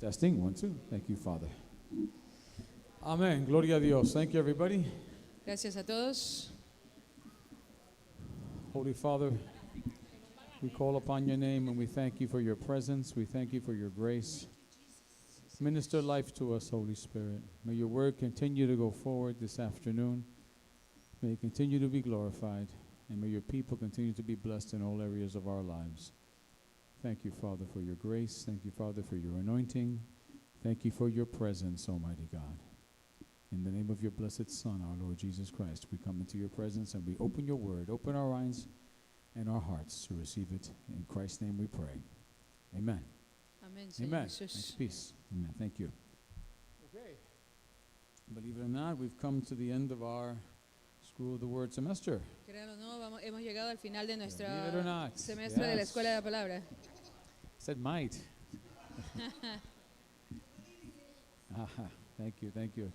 Testing, 1, 2. Thank you, Father. Amen. Gloria a Dios. Thank you, everybody. Gracias a todos. Holy Father, we call upon your name and we thank you for your presence. We thank you for your grace. Minister life to us, Holy Spirit. May your word continue to go forward this afternoon. May it continue to be glorified. And may your people continue to be blessed in all areas of our lives. Thank you, Father, for your grace. Thank you, Father, for your anointing. Thank you for your presence, Almighty God. In the name of your blessed Son, our Lord Jesus Christ, we come into your presence and we open your word, open our eyes and our hearts to receive it. In Christ's name we pray. Amen. Amén, Señor Amen. Jesús. Thanks, peace. Amen. Thank you. Okay. Believe it or not, we've come to the end of our School of the Word semester. Créanlo o no, hemos llegado al final de nuestro Believe it or not. semestre de la Yes. Escuela de la Palabra. Said might. Thank you, thank you.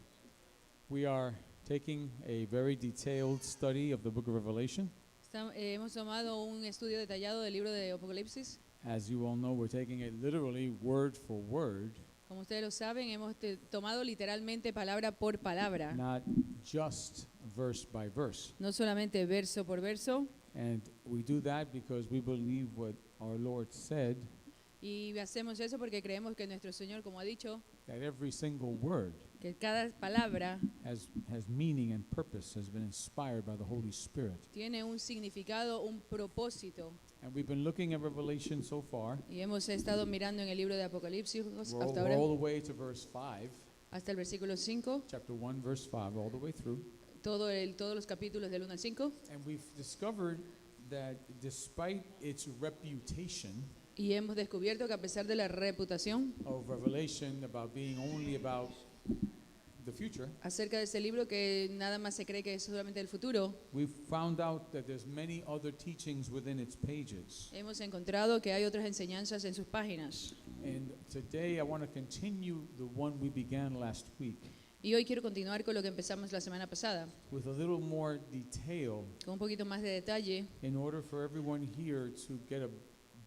We are taking a very detailed study of the book of Revelation. Hemos tomado un estudio detallado del libro de Apocalipsis. As you all know, we're taking it literally word for word, Como ustedes lo saben, hemos tomado literalmente palabra por palabra, not just verse by verse. no solamente verso por verso. And we do that because we believe what our Lord said, Y hacemos eso porque creemos que nuestro Señor, como ha dicho, that every single word que cada palabra has meaning and purpose, has been inspired by the Holy Spirit. tiene un significado, un propósito. And we've been looking at Revelation so far. Y hemos estado mirando en el libro de Apocalipsis We're hasta all ahora, the way to verse 5, hasta el versículo 5, chapter 1, verse 5, all the way through. todos los capítulos del 1 al 5. And we've discovered that despite its reputation Y hemos descubierto que a pesar de la reputación of Revelation about being only about the future, acerca de este libro, que nada más se cree que es solamente el futuro, we've found out that there's many other teachings within its pages. hemos encontrado que hay otras enseñanzas en sus páginas. And today I want to continue the one we began last week Y hoy quiero continuar con lo que empezamos la semana pasada, with a little more detail con un poquito más de detalle, in order for everyone here to get a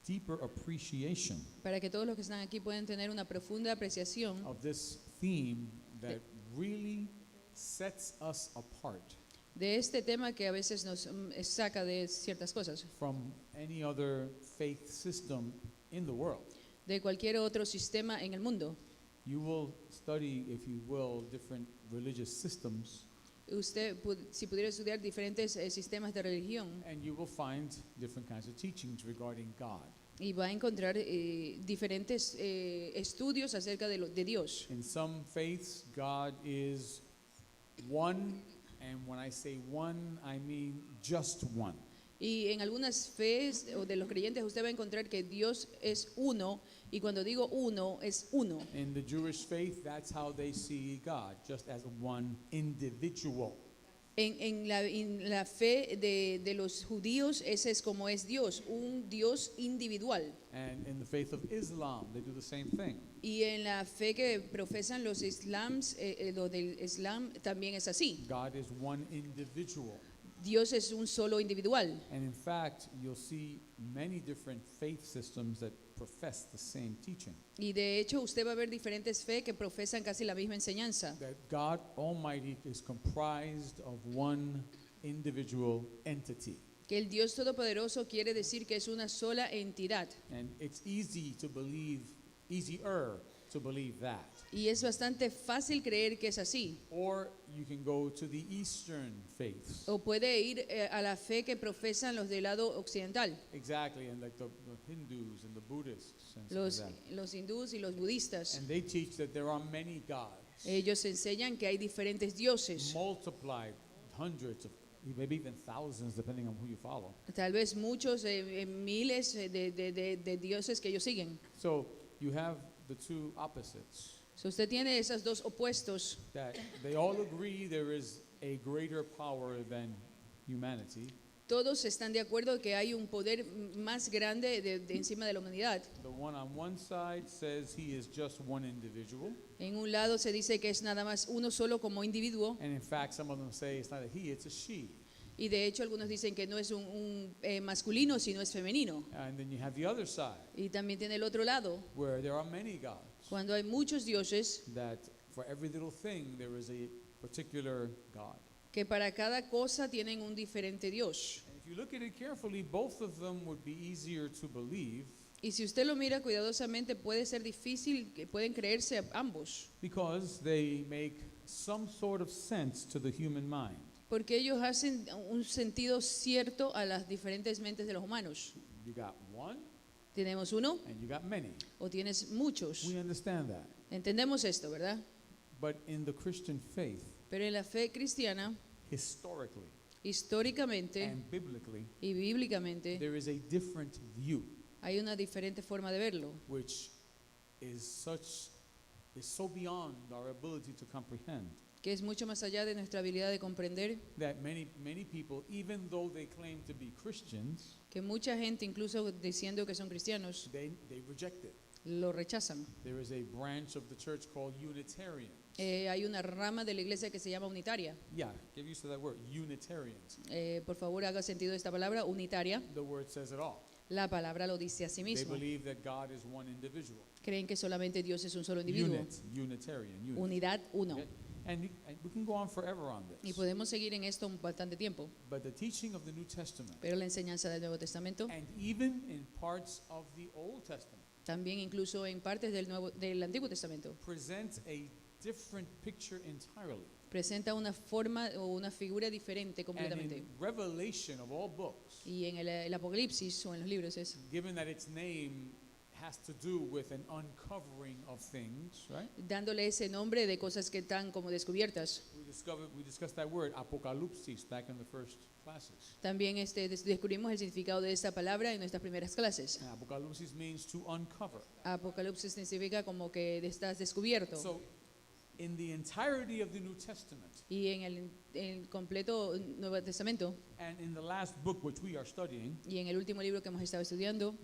deeper appreciation para que todos los que están aquí puedan tener una profunda apreciación of this theme that really sets us apart de este tema que a veces nos saca de ciertas cosas, from any other faith system in the world. de cualquier otro sistema en el mundo. You will study, if you will, different religious systems, Usted, si pudiera estudiar diferentes sistemas de religión, and you will find different kinds of teachings regarding God. y va a encontrar diferentes estudios acerca de Dios. In some faiths, God is one, and when I say one, I mean just one. Y en algunas fees o de los creyentes usted va a encontrar que Dios es uno, y cuando digo uno, es uno. In the Jewish faith, that's how they see God, just as one individual. En la fe de los judíos, ese es como es Dios, un Dios individual. And in the faith of Islam, they do the same thing. Y en la fe que profesan los lo del Islam también es así. God is one individual. Dios es un solo individual. And in fact, you'll see many different faith systems that profess the same teaching. Y de hecho usted va a ver diferentes fe que profesan casi la misma enseñanza. That God Almighty is comprised of one individual entity. Que el Dios Todopoderoso quiere decir que es una sola entidad. And it's easier to believe that. Y es bastante fácil creer que es así. Or you can go to the Eastern faiths. O puede ir a la fe que profesan los del lado occidental. Exactly, and like the Hindus and the Buddhists and stuff like that. Los hindús y los budistas. And they teach that there are many gods, Ellos enseñan que hay diferentes dioses. multiplied hundreds of, maybe even thousands, depending on who you follow. Tal vez muchos, miles de dioses que ellos siguen. So you have the two opposites. So usted tiene esos dos opuestos. That they all agree there is a greater power than humanity. Todos están de acuerdo que hay un poder más grande de encima de la humanidad. The one on one side says he is just one individual. En un lado se dice que es nada más uno solo como individuo. And in fact, some of them say it's not a he, it's a she. Y de hecho algunos dicen que no es masculino, sino es femenino. And then you have the other side, Y también tiene el otro lado, where there are many gods, cuando hay muchos dioses, that for every little thing there is a particular God. que para cada cosa tienen un diferente Dios. And if you look at it carefully, both of them would be easier to believe Y si usted lo mira cuidadosamente, puede ser difícil, que pueden creerse ambos, because they make some sort of sense to the human mind. porque ellos hacen un sentido cierto a las diferentes mentes de los humanos. You got one Tenemos uno and you got many. o tienes muchos. We understand that. Entendemos esto, ¿verdad? But in the Christian faith, Pero en la fe cristiana, historically históricamente and biblically, y bíblicamente, there is a different view, hay una diferente forma de verlo, which is so beyond our ability to comprehend, que es mucho más allá de nuestra habilidad de comprender, that many people, even though they claim to be Christians, que mucha gente, incluso diciendo que son cristianos, they reject it. lo rechazan. There is a branch of the church called Unitarian. Hay una rama de la iglesia que se llama unitaria. Yeah, get used to that word, Unitarians. Por favor, haga sentido esta palabra, unitaria. The word says it all. La palabra lo dice a sí They mismo. believe that God is one individual. Creen que solamente Dios es un solo individuo. Unitarian. Unit. Unidad, uno. Okay? And we can go on forever on Y this. podemos seguir en esto bastante tiempo. But the teaching of the New Testament, Pero la enseñanza del Nuevo Testamento, and even in parts of the Old Testament, también incluso en partes del Antiguo Testamento, presents a different picture entirely. presenta una forma o una figura diferente And completamente. in Revelation of all books, Y en el Apocalipsis o en los libros es, given that its name has to do with an uncovering of things, right? dándole ese nombre de cosas que están como descubiertas. We discussed that word, apocalypsis, back in the first classes. También descubrimos el significado de esta palabra en nuestras primeras clases. And apocalypsis means to uncover. Apocalipsis significa como que estás descubierto. So, in the entirety of the New Testament, Y en el completo Nuevo Testamento and in the last book which we are studying, y en el último libro que hemos estado estudiando,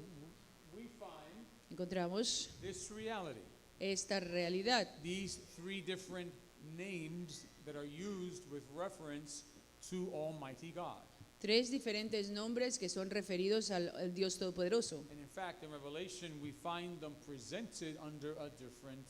we find encontramos this reality. esta realidad. These three different names that are used with reference to Almighty God. Tres diferentes nombres que son referidos al Dios Todopoderoso. And in fact, in Revelation, we find them presented under a different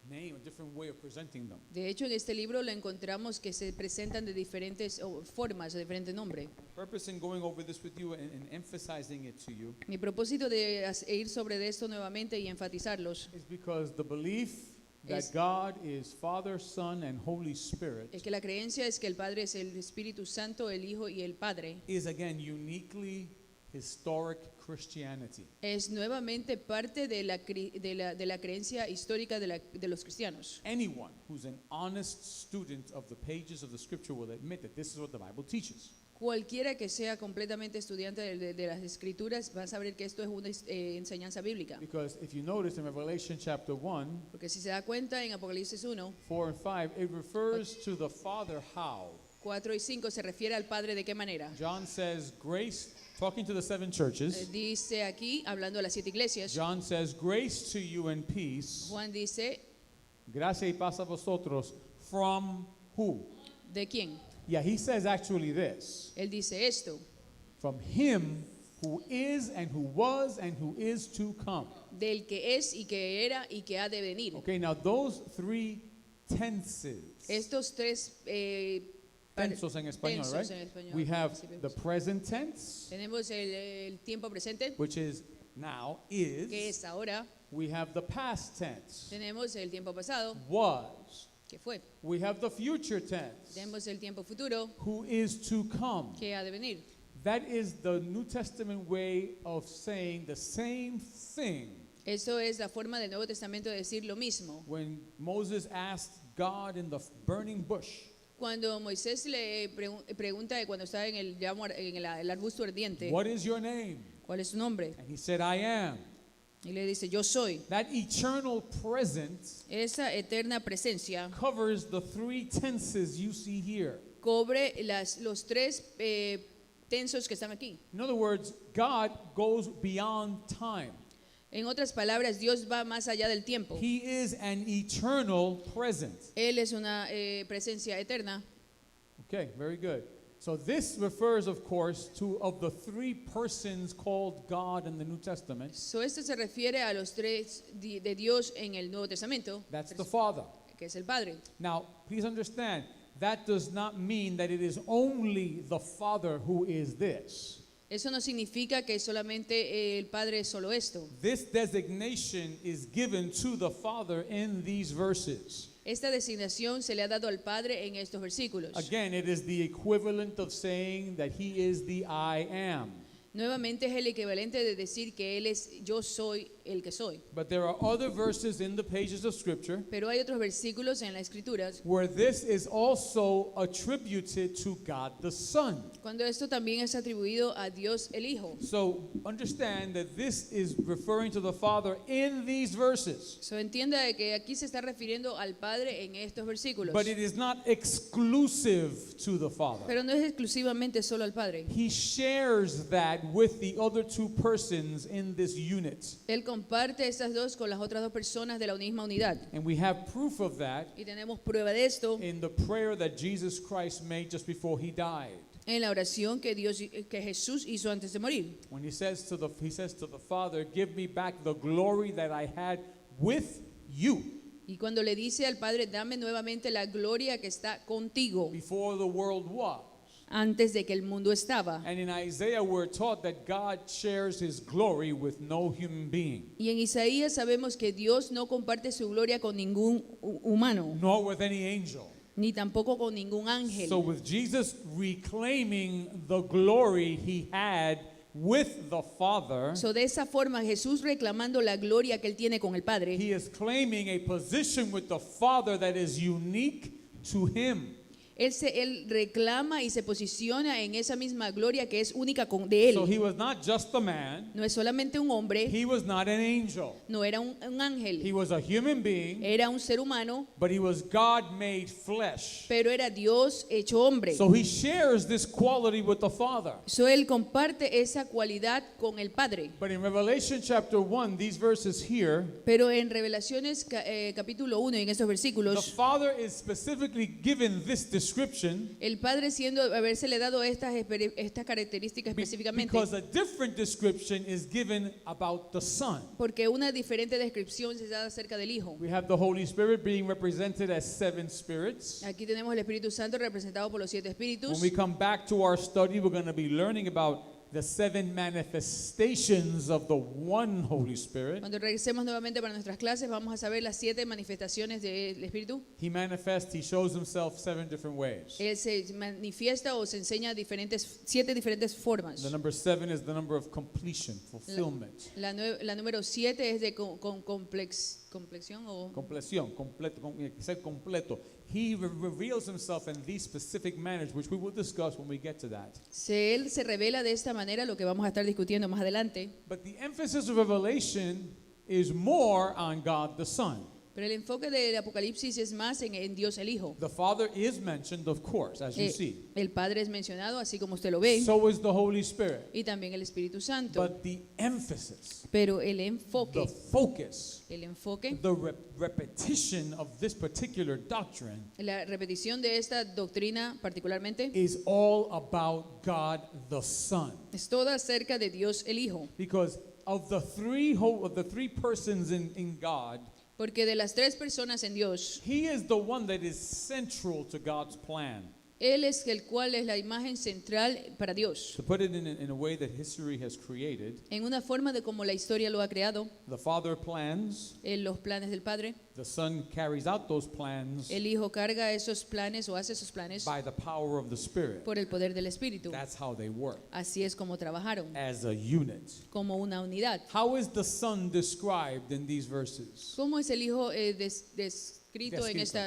name, a different way of presenting them. De hecho, en este libro lo encontramos que se presentan de diferentes formas, de diferente nombre. Purpose in going over this with you and emphasizing it to you Mi propósito de ir sobre esto nuevamente y enfatizarlos is because the belief that Es- God is Father, Son, and Holy Spirit es que la creencia es que el Padre es el Espíritu Santo, el Hijo y el Padre. is again uniquely historic Christianity. Es nuevamente parte de la creencia histórica de los cristianos. Anyone who's an honest student of the pages of the scripture will admit that this is what the Bible teaches. Cualquiera que sea completamente estudiante de las Escrituras va a saber que esto es una enseñanza bíblica. Because if you notice in Revelation chapter 1, Porque si se da cuenta en Apocalipsis 1, 4 and 5, it refers to the Father how. 4 y 5 se refiere al Padre de qué manera. John says, grace, talking to the seven churches, Dice aquí, hablando de las 7 iglesias, John says, grace to you and peace, Juan dice, gracia y paz a vosotros, from who? ¿de quién? Yeah, he says actually this, Él dice esto, from him who is and who was and who is to come. del que es y que era y que ha de venir. Okay, now those three tenses, Estos tres tensos en español, tensos right? en español, We have principios. the present tense, Tenemos el tiempo presente, which is now, que is. es ahora. We have the past tense, Tenemos el tiempo pasado, was. que fue. We have the future tense, Tenemos el tiempo futuro, who is to come. que ha de venir. That is the New Testament way of saying the same thing. Eso es la forma del Nuevo Testamento de decir lo mismo. When Moses asked God in the burning bush, Cuando Moisés le pregunta de cuando está en el arbusto ardiente, what is your name? ¿cuál es su nombre? And he said, I am. Y le dice, yo soy. That eternal presence Esa eterna presencia covers the three tenses you see here. cubre los tres tensos que están aquí. In other words, God goes beyond time. En otras palabras, Dios va más allá del tiempo. He is an eternal presence. Él es una presencia eterna. Okay, very good. So this refers, of course, to of the three persons called God in the New Testament. So, esto se refiere a los tres de Dios en el Nuevo Testamento, That's the Father. que es el Padre. Now, please understand, that does not mean that it is only the Father who is this. Eso no significa que solamente el Padre es solo esto. This designation is given to the Father in these verses. Esta designación se le ha dado al Padre en estos versículos. Again, it is the equivalent of saying that He is the I am. Nuevamente es el equivalente de decir que Él es yo soy el que soy. But there are other verses in the pages of Scripture Pero hay otros versículos en las Escrituras where this is also attributed to God the Son. cuando esto también es atribuido a Dios el Hijo. So understand that this is referring to the Father in these verses. So entienda de que aquí se está refiriendo al Padre en estos versículos. But it is not exclusive to the Father. Pero no es exclusivamente solo al Padre. He shares that with the other two persons in this unit. Él comparte estas dos con las otras dos personas de la misma unidad. And we have proof of that Y tenemos prueba de esto in the prayer that Jesus Christ made just before He died. en la oración que Jesús hizo antes de morir. When he says to the Father, give me back the glory that I had with you Y cuando le dice al Padre, dame nuevamente la gloria que está contigo before the world was. antes de que el mundo estaba. And in Isaiah we're taught that God shares His glory with no human being, Y en Isaías sabemos que Dios no comparte su gloria con ningún humano, nor with any angel. ni tampoco con ningún ángel. So with Jesus reclaiming the glory He had with the Father, So de esa forma Jesús reclamando la gloria que él tiene con el Padre, He is claiming a position with the Father that is unique to Him. él reclama y se posiciona en esa misma gloria que es única de So He él. was not just a man, No es solamente un hombre, He was not an angel. no era un He ángel, was a human being, era un ser humano, but He was God made flesh. pero era Dios hecho hombre. So He shares this quality with the Father. So él comparte esa cualidad con el Padre. But in Revelation chapter 1, these verses here, Pero en Revelaciones capítulo 1, en estos the versículos, Father is specifically given this description el Padre siendo habérsele dado estas características específicamente, because a different description is given about the Son. porque una diferente descripción se da acerca del Hijo. We have the Holy Spirit being represented as 7 spirits. Aquí tenemos el Espíritu Santo representado por los 7 espíritus. When we come back to our study, we're going to be learning about the 7 manifestations of the one Holy Spirit. Cuando regresemos nuevamente para nuestras clases, vamos a saber las 7 manifestaciones del Espíritu. He manifests, He shows Himself 7 different ways. Él se manifiesta o se enseña 7 diferentes formas. The number 7 is the number of completion, fulfillment. La número 7 es de complexión o Compleción, ser completo. He reveals Himself in these specific manners, which we will discuss when we get to that. Él se revela de esta manera, lo que vamos a estar discutiendo más adelante. But the emphasis of Revelation is more on God the Son. Pero el enfoque del Apocalipsis es más en Dios el Hijo. The Father is mentioned, of course, as you see. El Padre es mencionado, así como usted lo ve, So is the Holy Spirit. y también el Espíritu Santo. But the emphasis, Pero el enfoque, the focus, the repetition of this particular doctrine la repetición de esta doctrina particularmente, is all about God the Son. es toda acerca de Dios el Hijo. Because of the three persons in God, Porque de las 3 personas en Dios, He is the one that is central to God's plan. Él es el cual es la imagen central para Dios. To put it in a way that history has created, En una forma de como la historia lo ha creado, the Father plans, en los planes del Padre, the Son carries out those plans el Hijo carga esos planes o hace esos planes by the power of the Spirit. por el poder del Espíritu. That's how they work, Así es como trabajaron, as a unit. como una unidad. How is the Son described in these verses? ¿Cómo es el Hijo descrito en Descrito.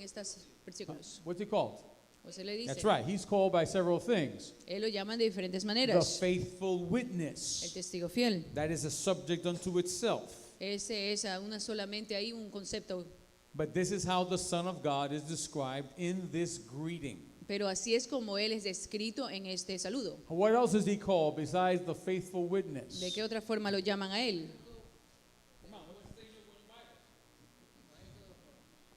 estos versículos? What's He called? O se le dice, That's right. He's called by several things. Él lo llaman de diferentes The maneras. faithful El witness. testigo fiel. That is a subject unto itself. Ese es solamente ahí un concepto. But this is how the Son of God is described in this greeting. Pero así es como Él es descrito en este saludo. What else is He called besides the faithful witness? ¿De qué otra forma lo llaman a Él?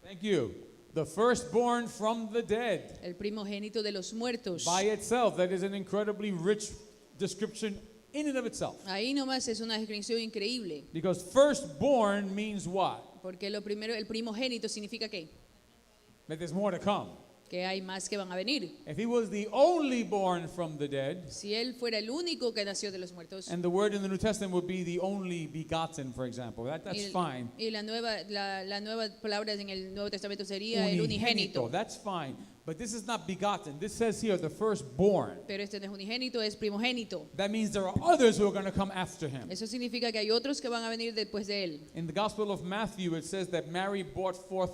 Thank you. The firstborn from the dead. el primogénito de los muertos. By itself, that is an incredibly rich description in and of itself. Ahí nomás es una descripción increíble, Because firstborn means what? porque lo primero, el primogénito significa ¿qué? That there's more to come. Que hay más que van a venir. If he was the only born from the dead, Si él fuera el único que nació de los muertos, and the word in the New Testament would be the only begotten, for example, that's y, fine. y la nueva palabra en el Nuevo Testamento sería el unigénito. That's fine. But this is not begotten. This says here the firstborn. Pero este no es unigénito, es primogénito. That means there are others who are going to come after him. Eso significa que hay otros que van a venir después de él. In the Gospel of Matthew, it says that Mary brought forth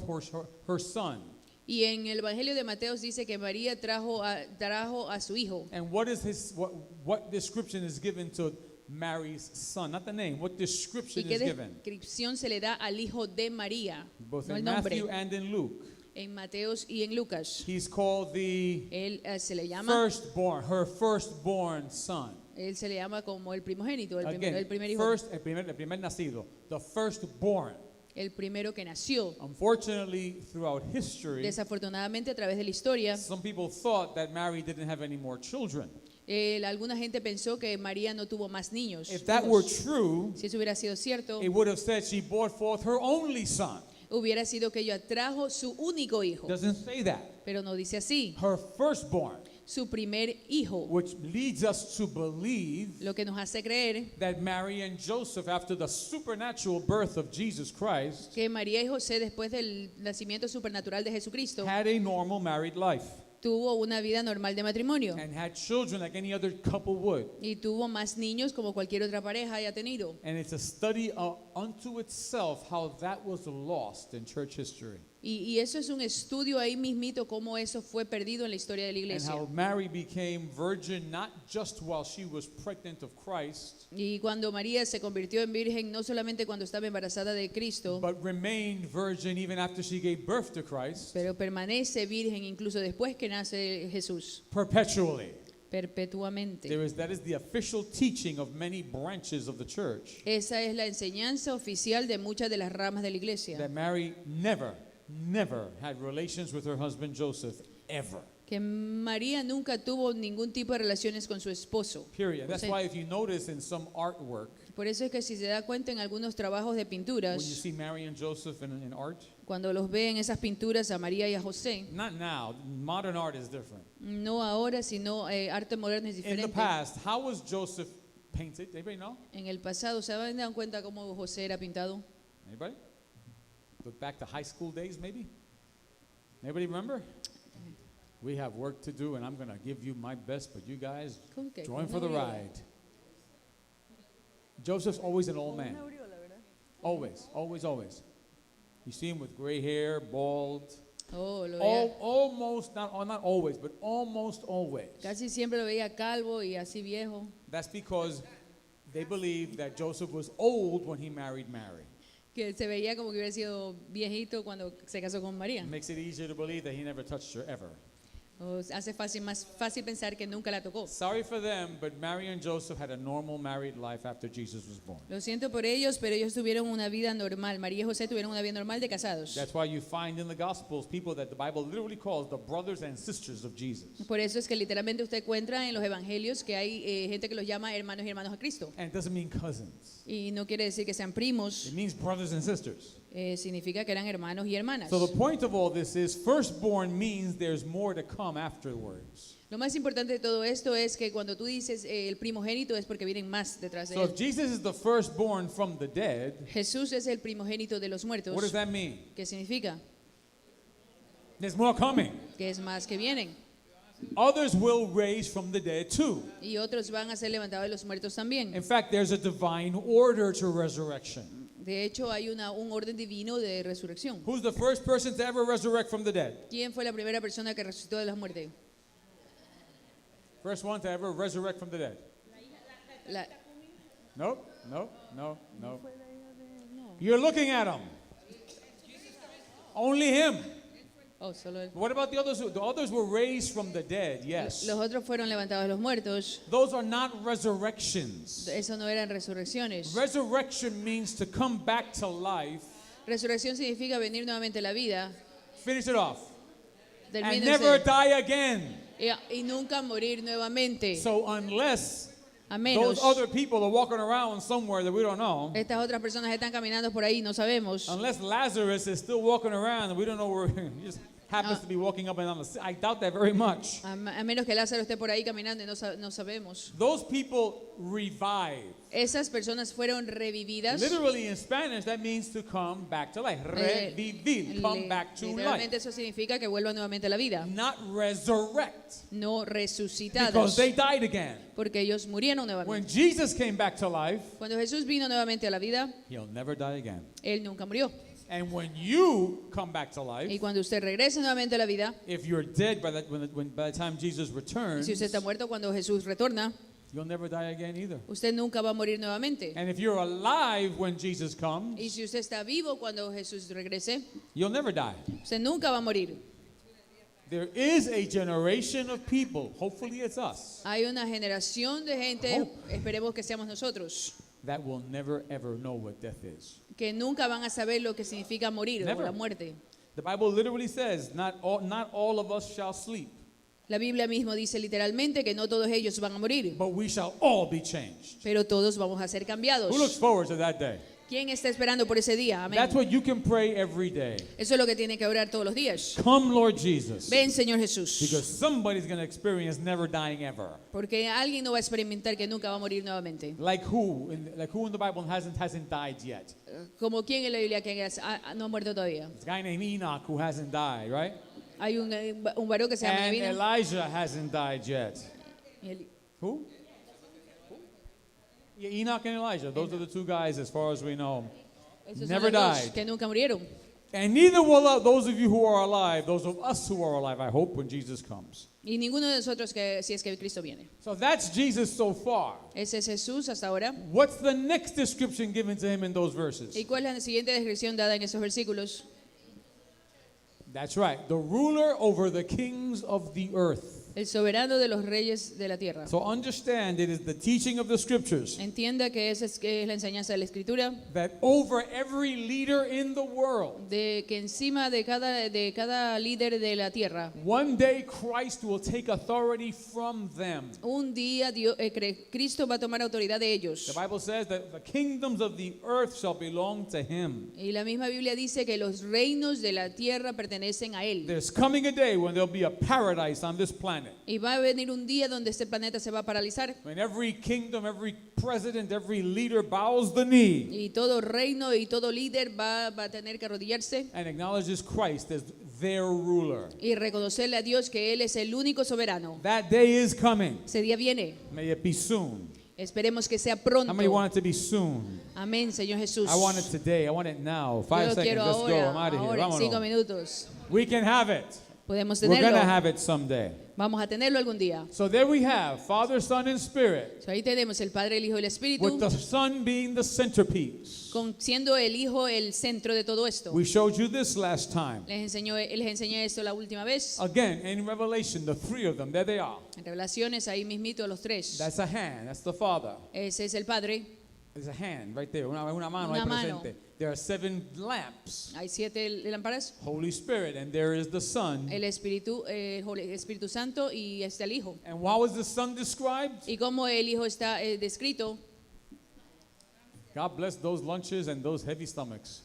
her son. Y en el Evangelio de Mateo dice que María trajo a su hijo. And what description is given to Mary's son? Not the name. What ¿Y description qué is given? descripción se le da al hijo de María? Both No in el nombre. Matthew and in Luke. En Mateos y en Lucas. He's called the Él se le llama, her firstborn son. él se le llama como el primogénito, Again, el primer hijo, el primer nacido, the firstborn. el primero que nació. Unfortunately, throughout history, Desafortunadamente, a través de la historia, some people thought that Mary didn't have any more children. alguna gente pensó que María no tuvo más niños. If that were true, Si eso hubiera sido cierto, it would have said she brought forth her only son. hubiera sido que ella trajo su único hijo. Doesn't say that. Pero no dice así, Her firstborn, su primer hijo. which leads us to believe Lo que nos hace creer that Mary and Joseph, after the supernatural birth of Jesus Christ, que María y José, después del nacimiento supernatural de Jesucristo, had a normal married life tuvo una vida normal de matrimonio and had children like any other couple would. y tuvo más niños como cualquier otra pareja haya tenido. And it's a study unto itself how that was lost in church history. Y eso es un estudio ahí mismito cómo eso fue perdido en la historia de la And iglesia. how Mary became virgin not just while she was pregnant of Christ, Y cuando María se convirtió en virgen no solamente cuando estaba embarazada de Cristo, but remained virgin even after she gave birth to Christ, pero permanece virgen incluso después que nace Jesús, perpetually. perpetuamente. That is the official teaching of many branches of the church. Esa es la enseñanza oficial de muchas de las ramas de la iglesia. That Mary never had relations with her husband Joseph, ever. Que María nunca tuvo ningún tipo de relaciones con su esposo. Period. That's José. why if you notice in some artwork, Por eso es que si se da cuenta en algunos trabajos de when you pinturas, see Mary and Joseph in art, cuando los ve en esas pinturas a María y a José, not now, modern art is different. no ahora, sino arte moderno es In the diferente. past, how was Joseph painted? Anybody know? En el pasado, ¿se han dado cuenta cómo José era pintado? Anybody? Look back to high school days, maybe? Anybody remember? We have work to do, and I'm going to give you my best, but you guys ¿Con qué? join Con for the una ride. Joseph's always an old man. Always, always, always. You see him with gray hair, bald. Oh, lo veía, Almost, not always, but almost always. casi siempre lo veía calvo y así viejo. That's because they believed that Joseph was old when he married Mary. Que se veía como que hubiera sido viejito cuando se casó con María. It makes it easier to believe that he never touched her ever. Hace más fácil pensar que nunca la tocó. Sorry for them, but Mary and Joseph had a normal married life after Jesus was born. Lo siento por ellos, pero ellos tuvieron una vida normal. María y José tuvieron una vida normal de casados. That's why you find in the Gospels people that the Bible literally calls the brothers and sisters of Jesus. Por eso es que literalmente usted encuentra en los evangelios que hay gente que los llama hermanos y hermanos a Cristo. And it doesn't mean cousins. Y no quiere decir que sean primos, It means brothers and sisters. significa que eran hermanos y hermanas. So the point of all this is firstborn means there's more to come afterwards. Lo más importante de todo esto es que cuando tú dices el primogénito es porque vienen más detrás de So if él. Jesus is the firstborn from the dead, Jesús es el primogénito de los muertos. what does that mean? ¿Qué significa? There's more coming. Que es más que vienen. Others will raise from the dead too. Y otros van a ser levantados de los muertos también. In fact, there's a divine order to resurrection. De hecho, hay un orden divino de resurrección. Who's the first person to ever resurrect from the dead? ¿Quién fue la primera persona que resucitó de la muerte? First one to ever resurrect from the dead. La- Nope, nope, no, no. You're looking at him. Only him. oh, solo él. What about the others? The others were raised from the dead, yes. Los otros fueron levantados de los muertos. Those are not resurrections. Eso no eran resurrecciones. Resurrection means to come back to life Resurrección significa venir nuevamente a la vida Finish it off. And Termine never usted. die again. Y nunca morir nuevamente. So unless A menos those other people are walking around somewhere that we don't know, estas otras personas están caminando por ahí, no sabemos. unless Lazarus is still walking around and we don't know where he just happens Ah. to be walking up and down the I doubt that very much. A menos que Lázaro esté por ahí caminando y no sabemos. Those people revive. Esas personas fueron revividas. Literally in Spanish, that means to come back to life. Revivir, come back to Literalmente life. eso significa que vuelvan nuevamente a la vida, Not resurrect. no Because resucitados, they died again. porque ellos murieron When nuevamente. Jesus came back to life, Cuando Jesús vino nuevamente a la vida, he'll never die again. él nunca murió. And when you come back to Y life, cuando usted regrese nuevamente a la vida, if you're dead by the time Jesus y returns, si usted está muerto cuando Jesús retorna, you'll never die again either. usted nunca va a morir nuevamente. And if you're alive when Jesus Y comes, si usted está vivo cuando Jesús regrese, you'll never die. usted nunca va a morir. There is a generation of people, hopefully it's us, Hay una generación de gente, Hope. esperemos que seamos nosotros, that will never ever know what death is. que nunca van a saber lo que significa morir o Never. la muerte. The Bible literally says, not all of us shall sleep, La Biblia mismo dice literalmente que no todos ellos van a morir, but we shall all be changed. pero todos vamos a ser Who looks cambiados. forward to that day? ¿Quién está esperando por ese día? Amén. That's what you can pray every day. Eso es lo que tiene que orar todos los días. Come, Lord Jesus. Ven, Señor Jesús, Because somebody's going to experience never dying ever. porque alguien no va a experimentar que nunca va a morir nuevamente. Like who? Like who in the Bible hasn't died yet? Como quién en la Biblia que no ha muerto todavía. It's a guy named Enoch who hasn't died, right? Hay un varón que se llama And Enoch. Elijah hasn't died yet. Who? Yeah, Enoch and Elijah. Those are the two guys, as far as we know. Esos son Never los dos died. que nunca murieron. And neither will those of you who are alive, those of us who are alive, I hope, when Jesus comes. Y ninguno de nosotros que si es que Cristo viene. So that's Jesus so far. Ese es Jesús hasta ahora. What's the next description given to him in those verses? ¿Y cuál es la siguiente descripción dada en esos versículos? That's right. The ruler over the kings of the earth. El soberano de los reyes de la tierra. So understand it is the teaching of the scriptures Entienda que esa es la enseñanza de la Escritura, that over every leader in the world, de que encima de cada líder de la tierra, one day Christ will take authority from them. un día Cristo va a tomar autoridad de ellos. The Bible says that the kingdoms of the earth shall belong to him. Y la misma Biblia dice que los reinos de la tierra pertenecen a Él. There's coming a day when there'll be a paradise on this planet. Y va a venir un día donde este planeta se va a paralizar. When every kingdom, every president, every leader bows the knee Y todo reino y todo líder va a tener que arrodillarse and acknowledges Christ as their ruler. y reconocerle a Dios que Él es el único soberano. That day is coming. Ese día viene. May it be soon. Esperemos que sea How pronto. many want it to be soon? Amén, Señor Jesús. I want it today. I want it now. Yo 5 lo seconds. quiero Let's go. I'm ahora, out of here. ahora en 5 Vámonos. minutos. We can have it. Podemos We're going tenerlo. to have it someday. Vamos a tenerlo algún día. So there we have Father, Son, and Spirit, So, ahí tenemos el Padre, el Hijo y el Espíritu, with the Son being the centerpiece. siendo el Hijo el centro de todo esto. We showed you this last time. Les enseñé esto la última vez. Again, in Revelation, the three of them, there they are. En Revelaciones, ahí mismito los tres. That's a hand. That's the Father. Ese es el Padre. There's a hand right there. Una mano Una ahí mano. presente. There are 7 lamps. Hay 7 lámparas. Holy Spirit, and there is the Son. El Espíritu Santo y está el Hijo. And how was the Son described? Y como el Hijo está descrito, God bless those lunches and those heavy stomachs.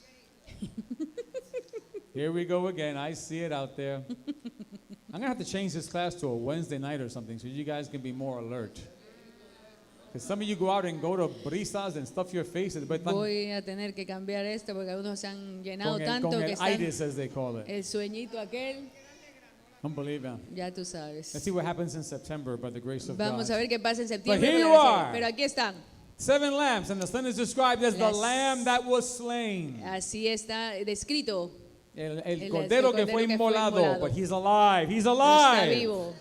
Here we go again. I see it out there. I'm going to have to change this class to a Wednesday night or something so you guys can be more alert. Because some of you go out and go to brisas and stuff your face. But voy a tener que cambiar esto porque algunos se han llenado con tanto que el están itis, as they call it. el sueñito aquel, Unbelievable. ya tú Let's sabes. see what happens in September by the grace of Vamos a God. ver qué pasa en But septiembre. here you pero are. pero aquí están. 7 lamps, and the Son is described as the Las- lamb that was slain. Así está descrito. El El cordero que cordero fue que fue inmolado, inmolado. but he's alive. He's Está alive. vivo.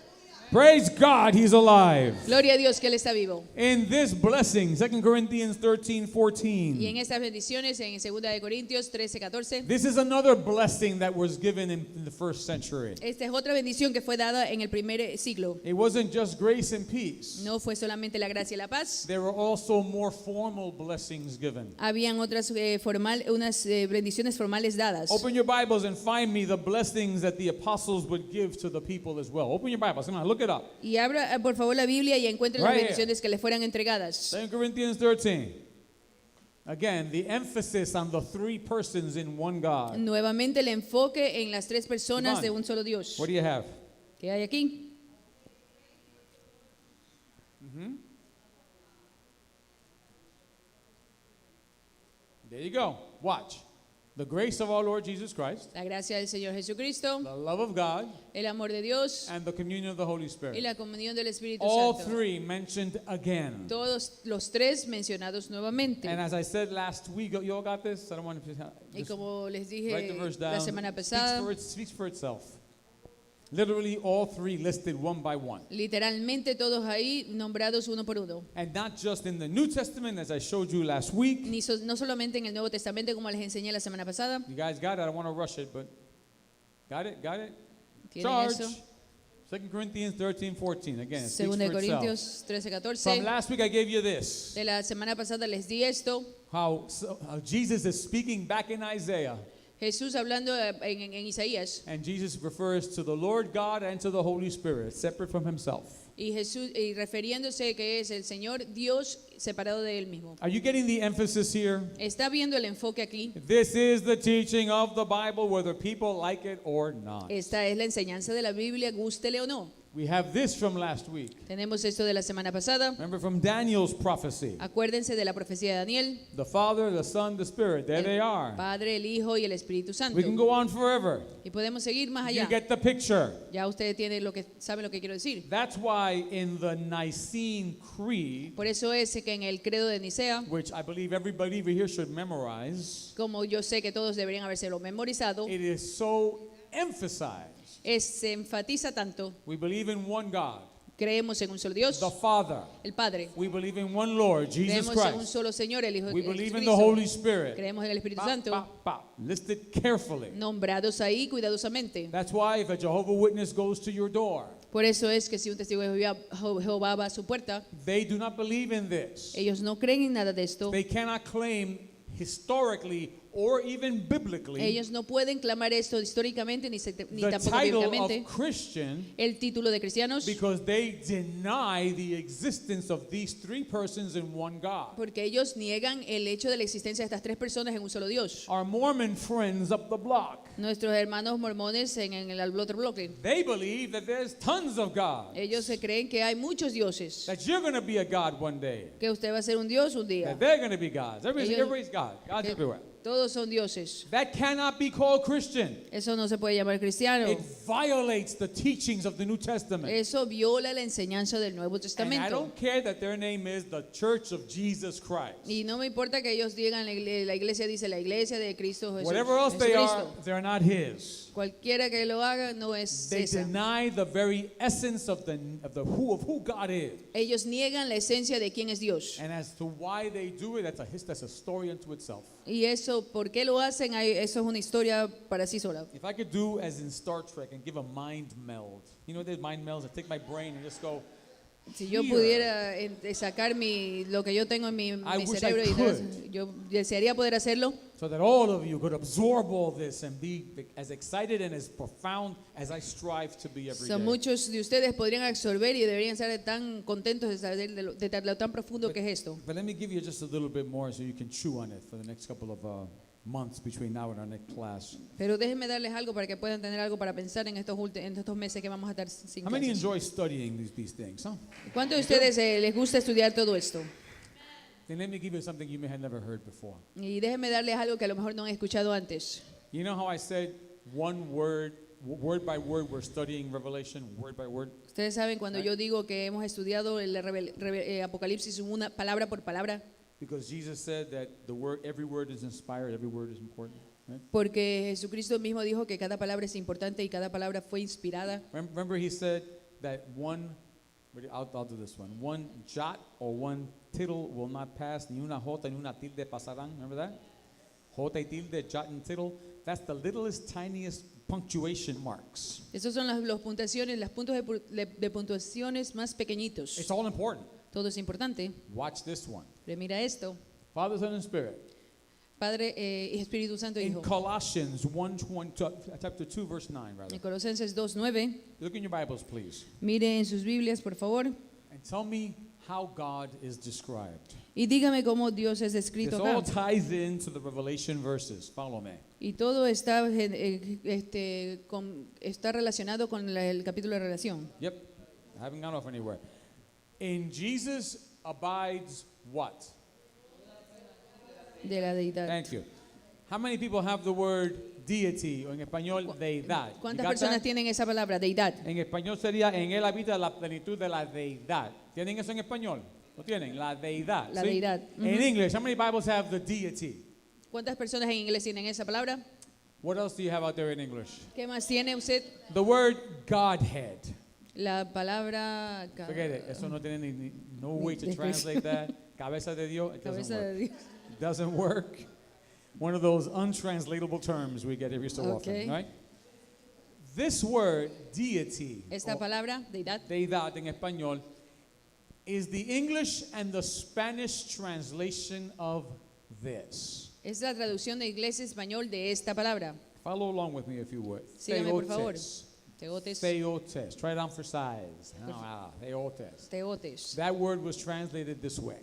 Praise God, he's alive. Gloria a Dios que Él está vivo. In this blessing, 2 Corinthians 13:14. Y en estas bendiciones, en 2 de Corintios 13:14, This is another blessing that was given in the first century. esta es otra bendición que fue dada en el primer siglo. It wasn't just grace and peace. No fue solamente la gracia y la paz. There were also more formal blessings given. Habían otras unas bendiciones formales dadas. Open your Bibles and find me the blessings that the apostles would give to the people as well. Open your Bibles. Come on, look it up. Y abra por favor la Biblia y encuentre las Right bendiciones que le fueran entregadas. 2 Corinthians 13. Again, the emphasis on the three persons in one God. Nuevamente el enfoque en las tres personas Iván, de un solo Dios. What do you have? ¿Qué hay aquí? There you go. Watch. The grace of our Lord Jesus Christ, La gracia del Señor Jesucristo, the love of God, el amor de Dios and the communion of the Holy y Spirit. la comunión del Espíritu All Santo. three mentioned again. Todos los tres mencionados nuevamente. And as I said last week, you all got this? I don't want to Y just como les write the dije verse la down. semana Speaks pasada, for speaks for itself. Literally, all three listed one by one. literalmente todos ahí nombrados uno por uno. And not just in the New Testament, as I showed you last week. No solamente en el Nuevo Testamento como les enseñé la semana pasada. You guys got it? I don't want to rush it, but got it? Got it? ¿Tienen Charge. eso? 2 Corinthians 13:14. Again, it speaks Segunda de for itself. Corintios 13, From 14. last week, I gave you this. De la semana pasada les di esto. How Jesus is speaking back in Isaiah. Jesús hablando en Isaías. And Jesus refers to the Lord God and to the Holy Spirit, separate from himself. Y Jesús, y refiriéndose que es el Señor Dios separado de él mismo. Are you getting the emphasis here? Está viendo el enfoque aquí. This is the teaching of the Bible, whether people like it or not. Esta es la enseñanza de la Biblia, gústele o no. We have this from last week. Tenemos esto de la semana pasada. Remember from Daniel's prophecy. Acuérdense de la profecía de Daniel. The Father, the Son, the Spirit. There they are. Padre, el Hijo y el Espíritu Santo. We can go on forever. Y podemos seguir más You allá. get the picture. Ya ustedes tienen saben lo que quiero decir. That's why in the Nicene Creed, Por eso es que en el credo de Nicea, which I believe every believer here should memorize, como yo sé que todos deberían habérselo memorizado, it is so emphasized. se enfatiza tanto. We believe in one God, Creemos en un solo Dios, the Father. el Padre. We believe in one Lord, Jesus Creemos en un Christ. solo Señor, el Hijo We de believe in the Jesucristo. Holy Spirit. Creemos en el Espíritu Bop, Santo, bop, bop. Listed carefully. nombrados ahí cuidadosamente. That's why if a Jehovah Witness goes to your door, Por eso es que si un testigo de Jehová va a su puerta, they do not believe in this. ellos no creen en nada de esto. They cannot claim historically or even biblically Ellos no pueden clamar esto históricamente ni the tampoco title bíblicamente. of Christian El título de cristianos, because they deny the existence of these three persons in one God. porque ellos niegan el hecho de la existencia de estas tres personas en un solo Dios. Our Mormon friends up the block, Nuestros hermanos mormones en el otro bloque, they believe that there's tons of God, ellos se creen que hay muchos dioses, that you're going to be a God one day, que usted va a ser un dios un día. that they're going to be gods. Ellos- Everybody's God. God's que everywhere. todos son dioses. That cannot be called Christian. Eso no se puede llamar cristiano. It violates the teachings of the New Testament. Eso viola la enseñanza del Nuevo And I Testamento. don't care that their name is the Church of Jesus Christ. Y no me importa que ellos digan, la iglesia dice la iglesia de Cristo Jesús. Whatever else they are, Jesucristo. they're not His. Cualquiera que lo haga no es They esa. deny the very essence of who God is. Ellos niegan la esencia de quién es Dios. And as to why they do it, that's a story unto itself. Y eso, ¿por qué lo hacen? Eso es una historia para sí sola. If I could do as in Star Trek and give a mind meld, you know, there's mind melds. I take my brain and just go. Si yo Here. pudiera sacar lo que yo tengo en mi wish I cerebro, could. yo desearía poder hacerlo, So that all of you could absorb all this and be as excited and as profound as I strive to be every so, day. muchos de ustedes podrían absorber y deberían estar tan contentos de saber de lo tan profundo que es esto. But let me give you just a little bit more so you can chew on it for the next couple of months between now and our next class. Pero déjenme darles algo para que puedan tener algo para pensar en estos meses que vamos a estar sin How many clases. enjoy studying these things? Huh? ¿Cuántos de ustedes les gusta estudiar todo esto? Then let me give you something you may have never heard before. Y déjenme darles algo que a lo mejor no han escuchado antes. You know how I said one word by word, we're studying Revelation word by word? Ustedes saben cuando yo digo que hemos estudiado el Apocalipsis una palabra por palabra, Because Jesus said that every word is inspired, every word is important. Right? porque Jesucristo mismo dijo que cada palabra es importante y cada palabra fue inspirada. Remember he said that I'll do this one. One jot or one tittle will not pass. Ni una jota ni una tilde pasarán. Remember that? Jota y tilde, jot and tittle. That's the littlest, tiniest punctuation marks. Esos son los puntuaciones, los puntos de puntuaciones más pequeñitos. It's all important. Todo es importante. Watch this one. Pero mira esto. Father, Son, and Spirit. Padre y Espíritu Santo In Hijo. Colossians 1:20, chapter 2, verse 9, rather. En Colosenses 2:9. Look in your Bibles, please. Mire en sus Biblias, por favor. And tell me how God is described. Y dígame cómo Dios es This descrito all acá. ties into the Revelation verses. Follow me. Y todo está, está relacionado con el capítulo de relación. Yep. I haven't gone off anywhere. In Jesus abides what? De la deidad. Thank you. How many people have the word deity, o en español, deidad? You ¿Cuántas got personas that? tienen esa palabra, deidad? En español sería, en él habita la plenitud de la deidad. ¿Tienen eso en español? ¿Lo tienen? La deidad. La ¿sí? deidad. In English, how many Bibles have the deity? ¿Cuántas personas en inglés tienen esa palabra? What else do you have out there in English? ¿Qué más tiene usted? The word Godhead. La palabra Forget it. Eso no tiene no way to de- translate that. Cabeza de Dios. It doesn't cabeza work. de Dios. It doesn't work. One of those untranslatable terms we get every so Okay. often, right? This word, deity, Esta o palabra, deidad, deidad en español, is the English and the Spanish translation of this. es la traducción de inglés a español de esta palabra. Follow along with me if you would. Sígame, por favor. Theotes. Teotes, Theotes. Try it on for size. Theotes. teotes. That word was translated this way.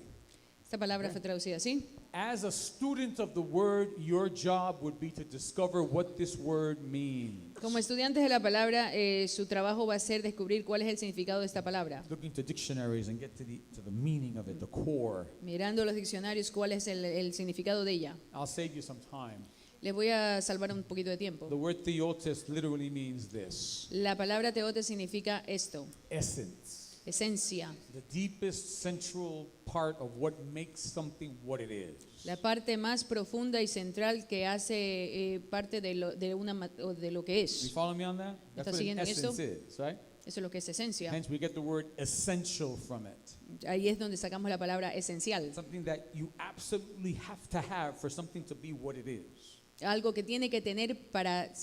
Esta palabra fue traducida así. As a student of the word, your job would be to discover what this word means. Como estudiantes de la palabra, su trabajo va a ser descubrir cuál es el significado de esta palabra. Look into dictionaries and get to the meaning of it, the core. Mirando los diccionarios, cuál es el significado de ella. I'll save you some time. Les voy a salvar un poquito de tiempo. The word theotes literally means this: La palabra teote significa esto, essence, esencia, the deepest central part of what makes something what it is. la parte más profunda y central que hace parte de lo que You es. follow me on that? That's ¿Está what an siguiendo esto? essence is, right? Eso es lo que es esencia. Hence, we get the word essential from it. Ahí es donde sacamos la palabra esencial. Something that you absolutely have to have for something to be what it is. Algo que tiene que tener para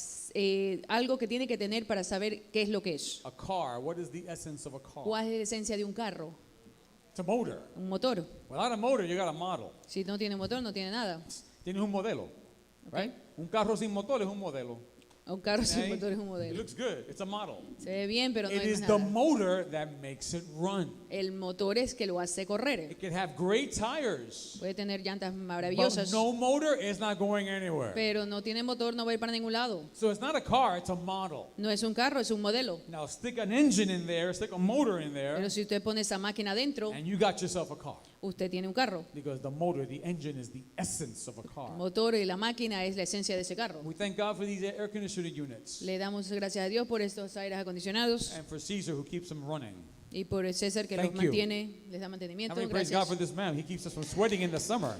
saber qué es lo que es. A car, what is the essence of a car? ¿Cuál es la esencia de un carro? It's a motor. Un motor. Without a motor, you got a model. Si no tiene motor, no tiene nada. Tienes un modelo, right? Un carro sin motor es un modelo. Un carro sin Right? motor es un It modelo. looks good. It's a model. Se ve bien, pero no It hay is más the nada. motor that makes it run. El motor es que lo hace correr. It can have great tires, Puede tener llantas but maravillosas, no motor is not going anywhere. pero no tiene motor, no va a ir para ningún lado. So it's not a car, it's a model. No es un carro, es un modelo. Now stick an engine in there, stick a motor in Pero there, si usted pone esa máquina adentro, and you got yourself a car. usted tiene un carro. Because the motor, the engine is the essence of a El car. motor y la máquina es la esencia de ese carro. We thank God for these air conditioning units Le damos gracias a Dios por estos aires acondicionados and for Caesar who keeps them running. y por el César que Thank los you. mantiene, les da How mantenimiento. many praise God for Gracias. this man? He keeps us from sweating in the summer.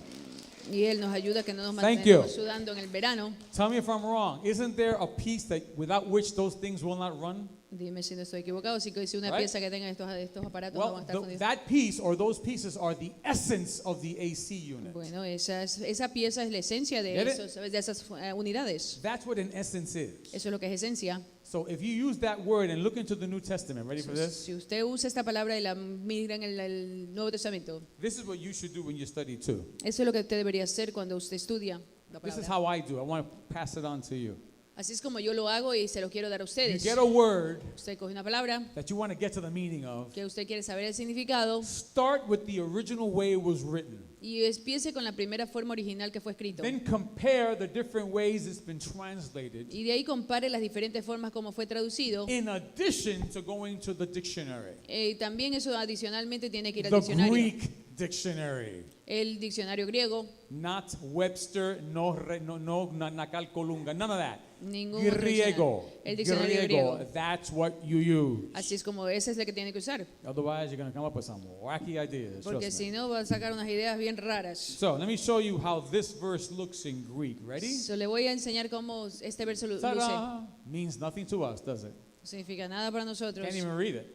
Y Él nos ayuda a que no nos Thank mantengamos you. sudando en el verano. Tell me if I'm wrong. Isn't there a piece that without which those things will not run? Dime si no estoy equivocado. Si una Right? pieza que tenga estos aparatos no van a Well, estar fundidos. that piece or those pieces are the essence of the AC unit. Bueno, esa pieza es la esencia de, Get it? de esas unidades. That's what an essence is. Eso es lo que es esencia. So if you use that word and look into the New Testament, ready for this? Si usted usa esta palabra y la mira en el Nuevo Testamento, This is what you should do when you study too. eso es lo que usted debería hacer cuando usted estudia la This is palabra. how I do. I want to pass it on to you. Así es como yo lo hago y se lo quiero dar a You ustedes. get a word Usted coge una palabra that you want to get to the meaning of. que usted quiere saber el significado Start with the original way it was written. y empiece con la primera forma original que fue escrito. Then compare the different ways it's been translated Y de ahí compare las diferentes formas como fue traducido. in addition to going to the dictionary. También eso adicionalmente tiene que ir al The diccionario. Greek dictionary. El diccionario griego, Not Webster, no Nakal Colunga, none of that. ningún otro Griego. diccionario. El diccionario griego. That's what you use. Así es como ese es el que tiene que usar. Otherwise, you're going to come up with some wacky ideas. Porque Trust me. si no va a sacar unas ideas bien raras. So let me show you how this verse looks in Greek. Ready? So, le voy a enseñar cómo este verso luce. Ta-da! Means nothing to us, does it? No significa nada para nosotros. Can't even read it.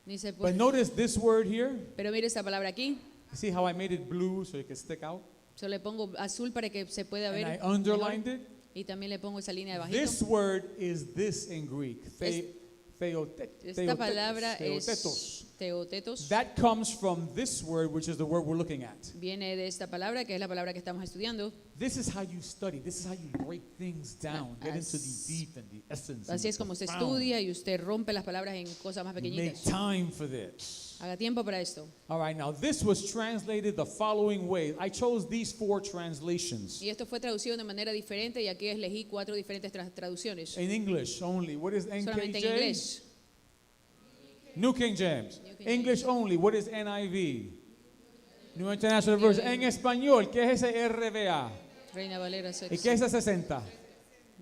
Ni se But puede. notice this word here. Pero mire esta palabra aquí. See how I made it blue so it can stick out? Yo le pongo azul para que se pueda And ver. I mejor. underlined it. Y también le pongo esa línea de bajito. This word is this in Greek. Esta palabra es Theotetos. teotetos. That comes from this word, which is the word we're looking at. Viene de esta palabra, que es la palabra que estamos estudiando. This is how you study. This is how you break things down. Get into the deep and the essence. and Así the es como se profound. estudia y usted rompe las palabras en cosas más Make pequeñitas. time for this. Haga tiempo para esto. All right, now this was translated the following way. I chose these 4 translations. Y esto fue traducido de manera diferente y aquí elegí 4 diferentes traducciones. In English only. What is Solamente en NKJ? inglés. New King James. New King English only. What is NIV? New International Version. En español, ¿qué es ese RVA? Reina Valera ¿Y qué es ese 60?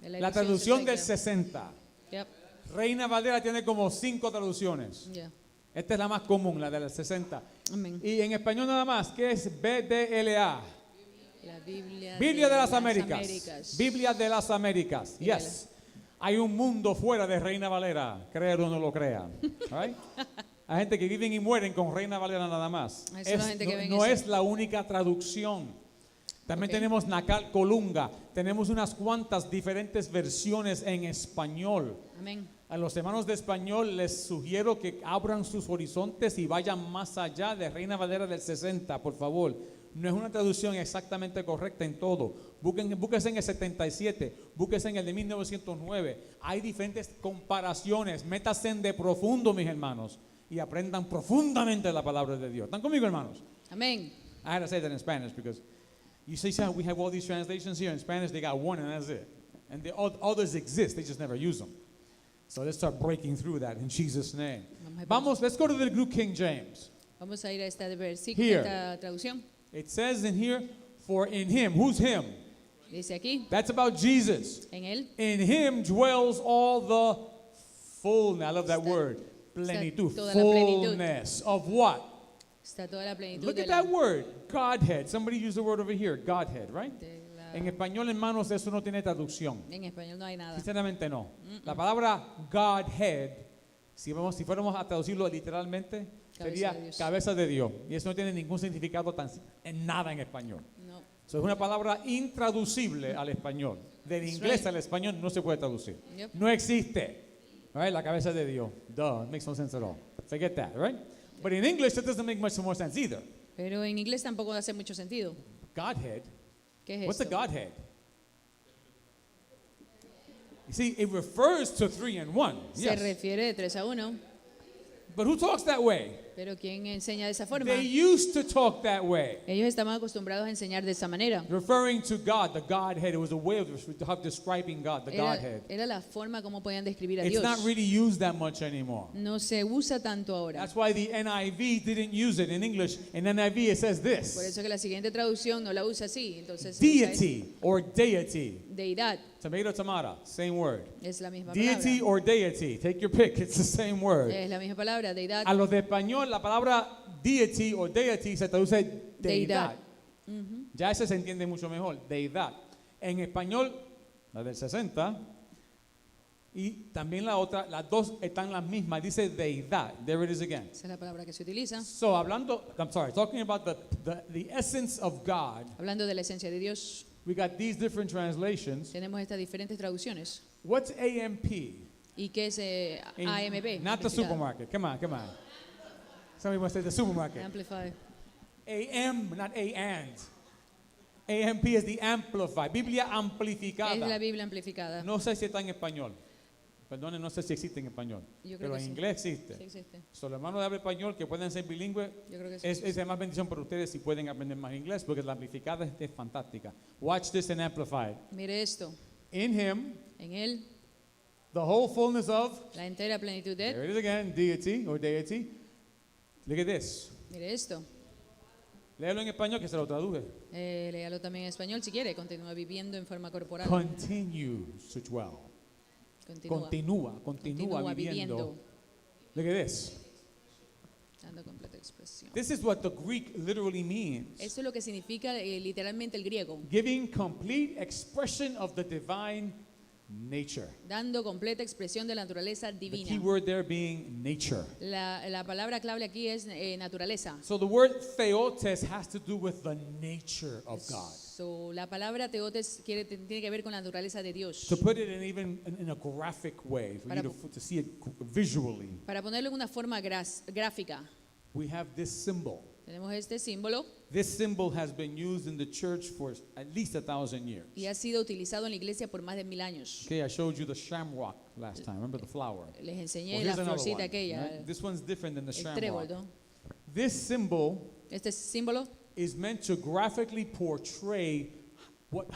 de La traducción del 60. 60. Yep. Reina Valera tiene como 5 traducciones. Ya. Esta es la más común, la del 60. Amén. Y en español nada más, ¿qué es BDLA? La Biblia, Biblia de las Américas. Biblia de las Américas. Bíblia. Yes. Hay un mundo fuera de Reina Valera, creer o no lo crea. All right? Hay gente que viven y mueren con Reina Valera nada más. Esa es la gente que ven no eso. es la única traducción. También Ok. tenemos Nacal Colunga. Tenemos unas cuantas diferentes versiones en español. Amén. A los hermanos de español les sugiero que abran sus horizontes y vayan más allá de Reina Valera del 60, por favor. No es una traducción exactamente correcta en todo. Búsquense en el 77, búsquense en el de 1909. Hay diferentes comparaciones. Métanse en de profundo, mis hermanos, y aprendan profundamente la palabra de Dios. ¿Están conmigo, hermanos? Amén. I had to say that in Spanish because you see how we have all these translations here. In Spanish, they got one and that's it. And the others exist, they just never use them. So let's start breaking through that in Jesus' name. Vamos, let's go to the New King James. Vamos a ir a esta versículo, Here. esta traducción. It says in here, for in him, who's him? Dice aquí, That's about Jesus. en él In him dwells all the fullness, I love that Está- word, plenitud, toda la plenitud. fullness of what? está toda la plenitud Look de at la, that word, Godhead. Somebody used the word over here, Godhead, right? de la- En español, hermanos, eso no tiene traducción. En español no hay nada. Sinceramente no. La palabra Godhead, si fuéramos a traducirlo literalmente, Cabeza sería de Dios. cabeza de Dios. Y eso no tiene ningún significado en nada en español. No. So, es una palabra intraducible al español. Del That's inglés right. al español no se puede traducir. Yep. No existe. All right? La cabeza de Dios. Duh, it makes no sense at all. Forget that, right? But in English, it doesn't make much more sense either. Pero en inglés tampoco hace mucho sentido. Godhead. ¿Qué es What's the esto? Godhead? You see, it refers to 3 and 1. Se Yes. refiere de 3 a 1. But who talks that way? Pero ¿quién enseña de esa forma? They used to talk that way. Ellos estaban acostumbrados a enseñar de esa manera. Referring to God, the Godhead. It was a way of describing God, the Godhead. Era la forma como podían describir a It's Dios. not really used that much anymore. No se usa tanto ahora. That's why the NIV didn't use it in English. In NIV it says Por this. eso que la siguiente traducción no la usa así. Entonces se usa Deity or deity. deidad. Tomato, same word. Es la misma Deity palabra. or deity. Take your pick. It's the same word. Es la misma palabra, deidad. A los de español, la palabra deity o deity se traduce deidad. Deidad. Ujú. Ya ese se entiende mucho mejor, deidad. En español, la del 60, y también la otra, las dos están las mismas, dice deidad. There it is again. Esa es la palabra que se utiliza. So, talking about the essence of God, Hablando de la esencia de Dios, we got these different translations. tenemos estas diferentes traducciones. What's AMP? ¿Y qué es In- AMP? Not the Amplificado. supermarket. Come on. Somebody must say the supermarket. Amplify. AM, not A and. AMP is the amplified. Biblia Es la amplificada. Biblia amplificada. No sé si está en español. Perdone, no sé si existe en español. Yo creo Pero que en sí. inglés existe. Sí existe. So, los hermanos de habla español que pueden ser bilingües, Yo creo que sí. es de más bendición para ustedes si pueden aprender más inglés, porque la amplificada es fantástica. Watch this and amplified. Mire esto. In him, En él, the whole fullness of, la entera plenitud de él. there it is again, deity or deity. Look at this. Mire esto. Léelo en español que se lo traduje. Léalo también en español si quiere. Continúa viviendo en forma corporal. Continues to dwell. Continúa. Continúa viviendo. Look at this. Dando completa expresión. This is what the Greek literally means. Esto es lo que significa literalmente el griego. Giving complete expression of the divine nature. dando completa expresión de la naturaleza The key divina. word there being nature. La palabra clave aquí es naturaleza. So the word theotes has to do with the nature of God. So, la palabra teotes tiene que ver con la naturaleza de Dios. To put it in a graphic way, for you to see it visually, Para ponerlo en una forma gráfica, we have this symbol. tenemos este símbolo This symbol has been used in the church for at least 1,000 years. y ha sido utilizado en la iglesia por más de 1000 años. Okay, I showed you the shamrock last time. Remember the flower? Les Well, enseñé here's la another florcita one, aquella, right? This one's different than the el trébol, shamrock. ¿no? This symbol Este símbolo is meant to graphically portray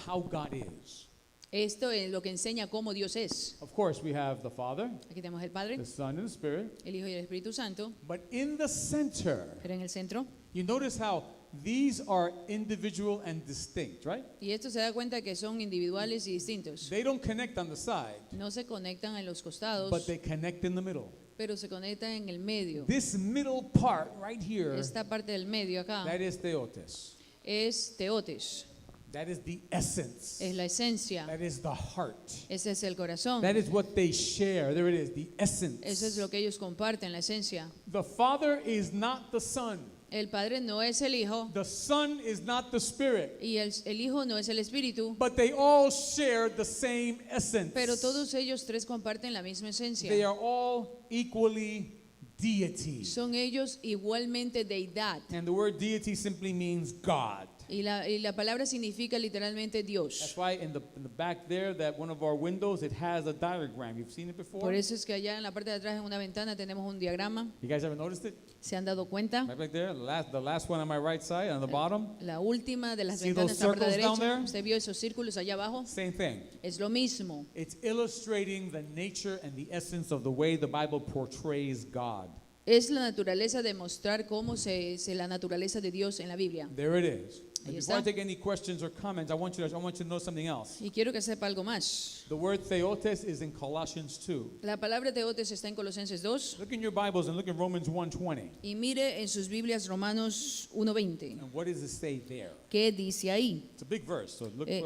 how God is. Esto es lo que enseña cómo Dios es. Of course, we have the Father, Aquí tenemos el Padre, the Son, and the Spirit. el Hijo y el Espíritu Santo, But in the center, pero en el centro. you notice how these are individual and distinct, right? Y esto se da cuenta que son individuales y distintos. They don't connect on the side, No se conectan en los costados, but they connect in the middle. pero se conectan en el medio. This middle part right here, Esta parte del medio acá that is theotes. es teotes, That is the essence. es la esencia, That is the heart. ese es el corazón, That is what they share. There it is, the essence. eso es lo que ellos comparten, la esencia. The Father is not the Son. El Padre no es el Hijo The Son is not the Spirit. y el Hijo no es el Espíritu, But they all share the same essence. pero todos ellos tres comparten la misma esencia. They are all equally deity. Son ellos igualmente deidad. And the word deity simply means God. Y la palabra significa literalmente Dios. That's why in the back there, that one of our windows, it has a diagram. You've seen it before? Por eso es que allá en la parte de atrás en una ventana tenemos un diagrama. You guys ever noticed it? ¿Se han dado cuenta? Right back there, the last one on my right side, on the bottom. La última de las See ventanas those en la parte circles down derecha. there? ¿Usted vio esos círculos allá abajo? Same thing. Es lo mismo. It's illustrating the nature and the essence of the way the Bible portrays God. Es la naturaleza de mostrar cómo es la naturaleza de Dios en la Biblia. There it is. And Ahí before I está. take any questions or comments, I want you to know something else. Y quiero que sepa algo más. The word theotes is in Colossians 2. La palabra teotes está en Colosenses 2. Look in your Bibles and look in Romans 1:20. Y mire en sus Biblias Romanos 1:20. And what does it say there? ¿Qué dice ahí? It's a big verse. So Eh.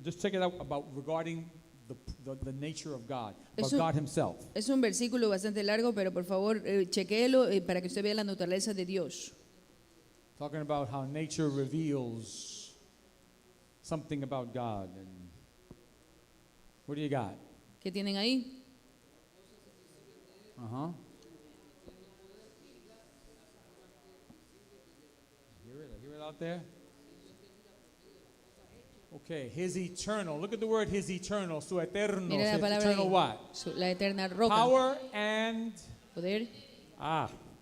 just check it out about regarding the nature of God, about Eso- God Himself. Es un versículo bastante largo, pero por favor chequéelo para que usted vea la naturaleza de Dios. Talking about how nature reveals something about God. And what do you got? ¿Qué tienen ahí? Uh-huh. Hear it out there? Okay, His eternal. Look at the word His eternal. Su eterno. Mire la Su palabra eternal ahí. what? La eterna roca. Power and Poder.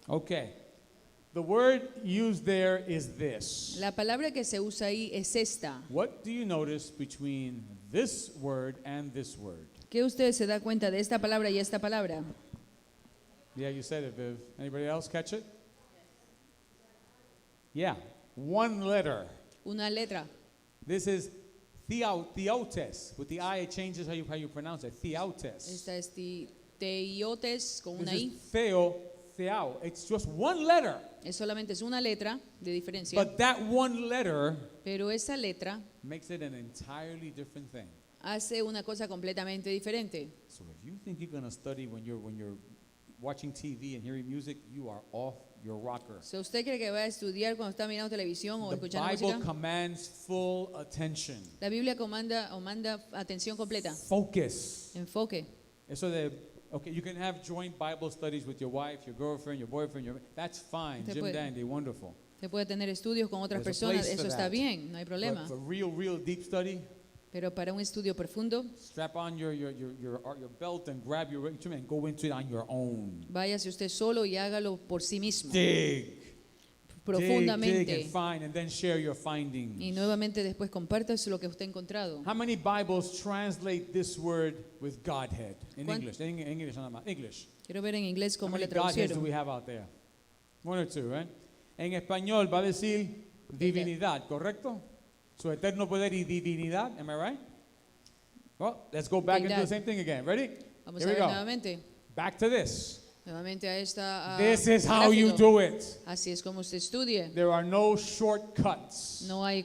okay. The word used there is this. La palabra que se usa ahí es esta. What do you notice between this word and this word? ¿Qué usted se da cuenta de esta palabra y esta palabra? Yeah, you said it, Viv. Anybody else catch it? Yeah, one letter. Una letra. This is theotes. With the I, it changes how you pronounce it. Theotes. Esta es teiotes con This una is I. theo. It's just one letter. Solamente es una letra de diferencia. But that one letter Pero esa letra makes it an entirely different thing. hace una cosa completamente diferente. So if you think you're going to study when you're watching TV and hearing music, you are off your rocker. Si usted cree que va a estudiar cuando está mirando televisión o The escuchando Bible música, commands full attention. la Biblia manda atención completa, Focus. enfoque. Eso de, okay, you can have joint Bible studies with your wife, your girlfriend, your boyfriend, that's fine. Usted Jim puede- Dandy, wonderful. Se puede tener estudios con otras There's a personas, place eso for está that. bien, no hay But problema. for real deep study, Pero para un estudio profundo, strap on your belt and grab your instrument and go into it on your own. váyase usted solo y hágalo por sí mismo, Dig profundamente. and find, and then share your Y findings. nuevamente después comparta lo que usted ha encontrado. How many Bibles translate this word with Godhead in ¿Cuán- English? In English, nada más. English. Quiero ver en inglés How cómo many le Godheads do we traducieron. have out there? One or two, right? En español va a decir divinidad, ¿correcto? Su eterno poder y divinidad, am I right? Well, let's go back into the Deidad. same thing again. Ready? Vamos Here a we ver go. nuevamente. Back to this. Nuevamente a esta This is how you gráfico. do it. Así es como usted estudie. There are no shortcuts. No hay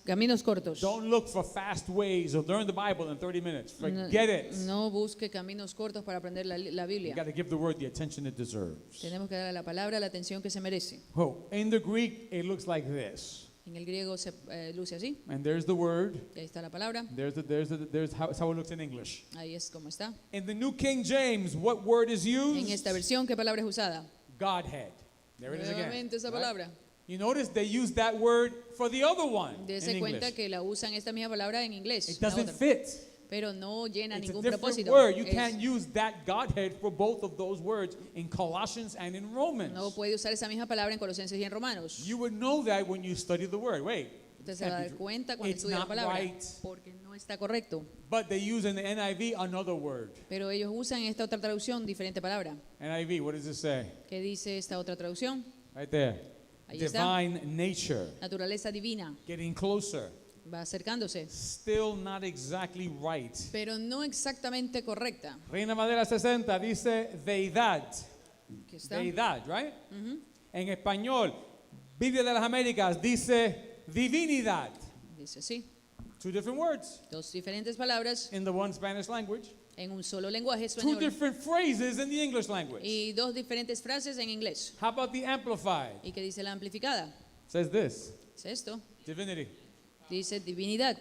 caminos cortos. Don't look for fast ways or learn the Bible in 30 minutes. Forget it. No busque caminos cortos para aprender la You Biblia. got to give the word the attention it deserves. Tenemos que darle a la palabra la atención que se merece. Oh, in the Greek, it looks like this. En el griego se luce así. And there's the word. Y ahí está la palabra. There's how it looks in English. Ahí es como está. In the New King James, what word is En used? esta versión, ¿qué palabra es usada? Godhead. There it is again. Nuevamente esa right? palabra. You notice they use that word for the other one in Dese cuenta English. que la usan esta misma palabra en inglés. It la doesn't otra. fit. Pero no llena It's a ningún different propósito. word. You Es- can't use that Godhead for both of those words in Colossians and in Romans. no puede usar esa misma palabra en Colosenses y en Romanos. You would know that when you study the word. Wait. Usted se va a dar cuenta cuando It's estudia la not palabra. right. Porque no está correcto. But they use in the NIV another word. Pero ellos usan en esta otra traducción diferente palabra. NIV, what does it say? ¿Qué dice esta otra traducción? Right there. Ahí está. Divine nature. Naturaleza divina. Getting closer. Va acercándose. Still not exactly right. Pero no exactamente correcta. Reina Madera 60 dice deidad. Aquí está. Deidad, right? En español, Biblia de las Américas dice divinidad. Dice así. Two different words Dos diferentes palabras in the one Spanish language. en un solo lenguaje Two español. different phrases in the English language. Y dos diferentes frases en inglés. How about the Amplified? ¿Y qué dice la amplificada? Says this, Es esto. divinity. Dice divinidad.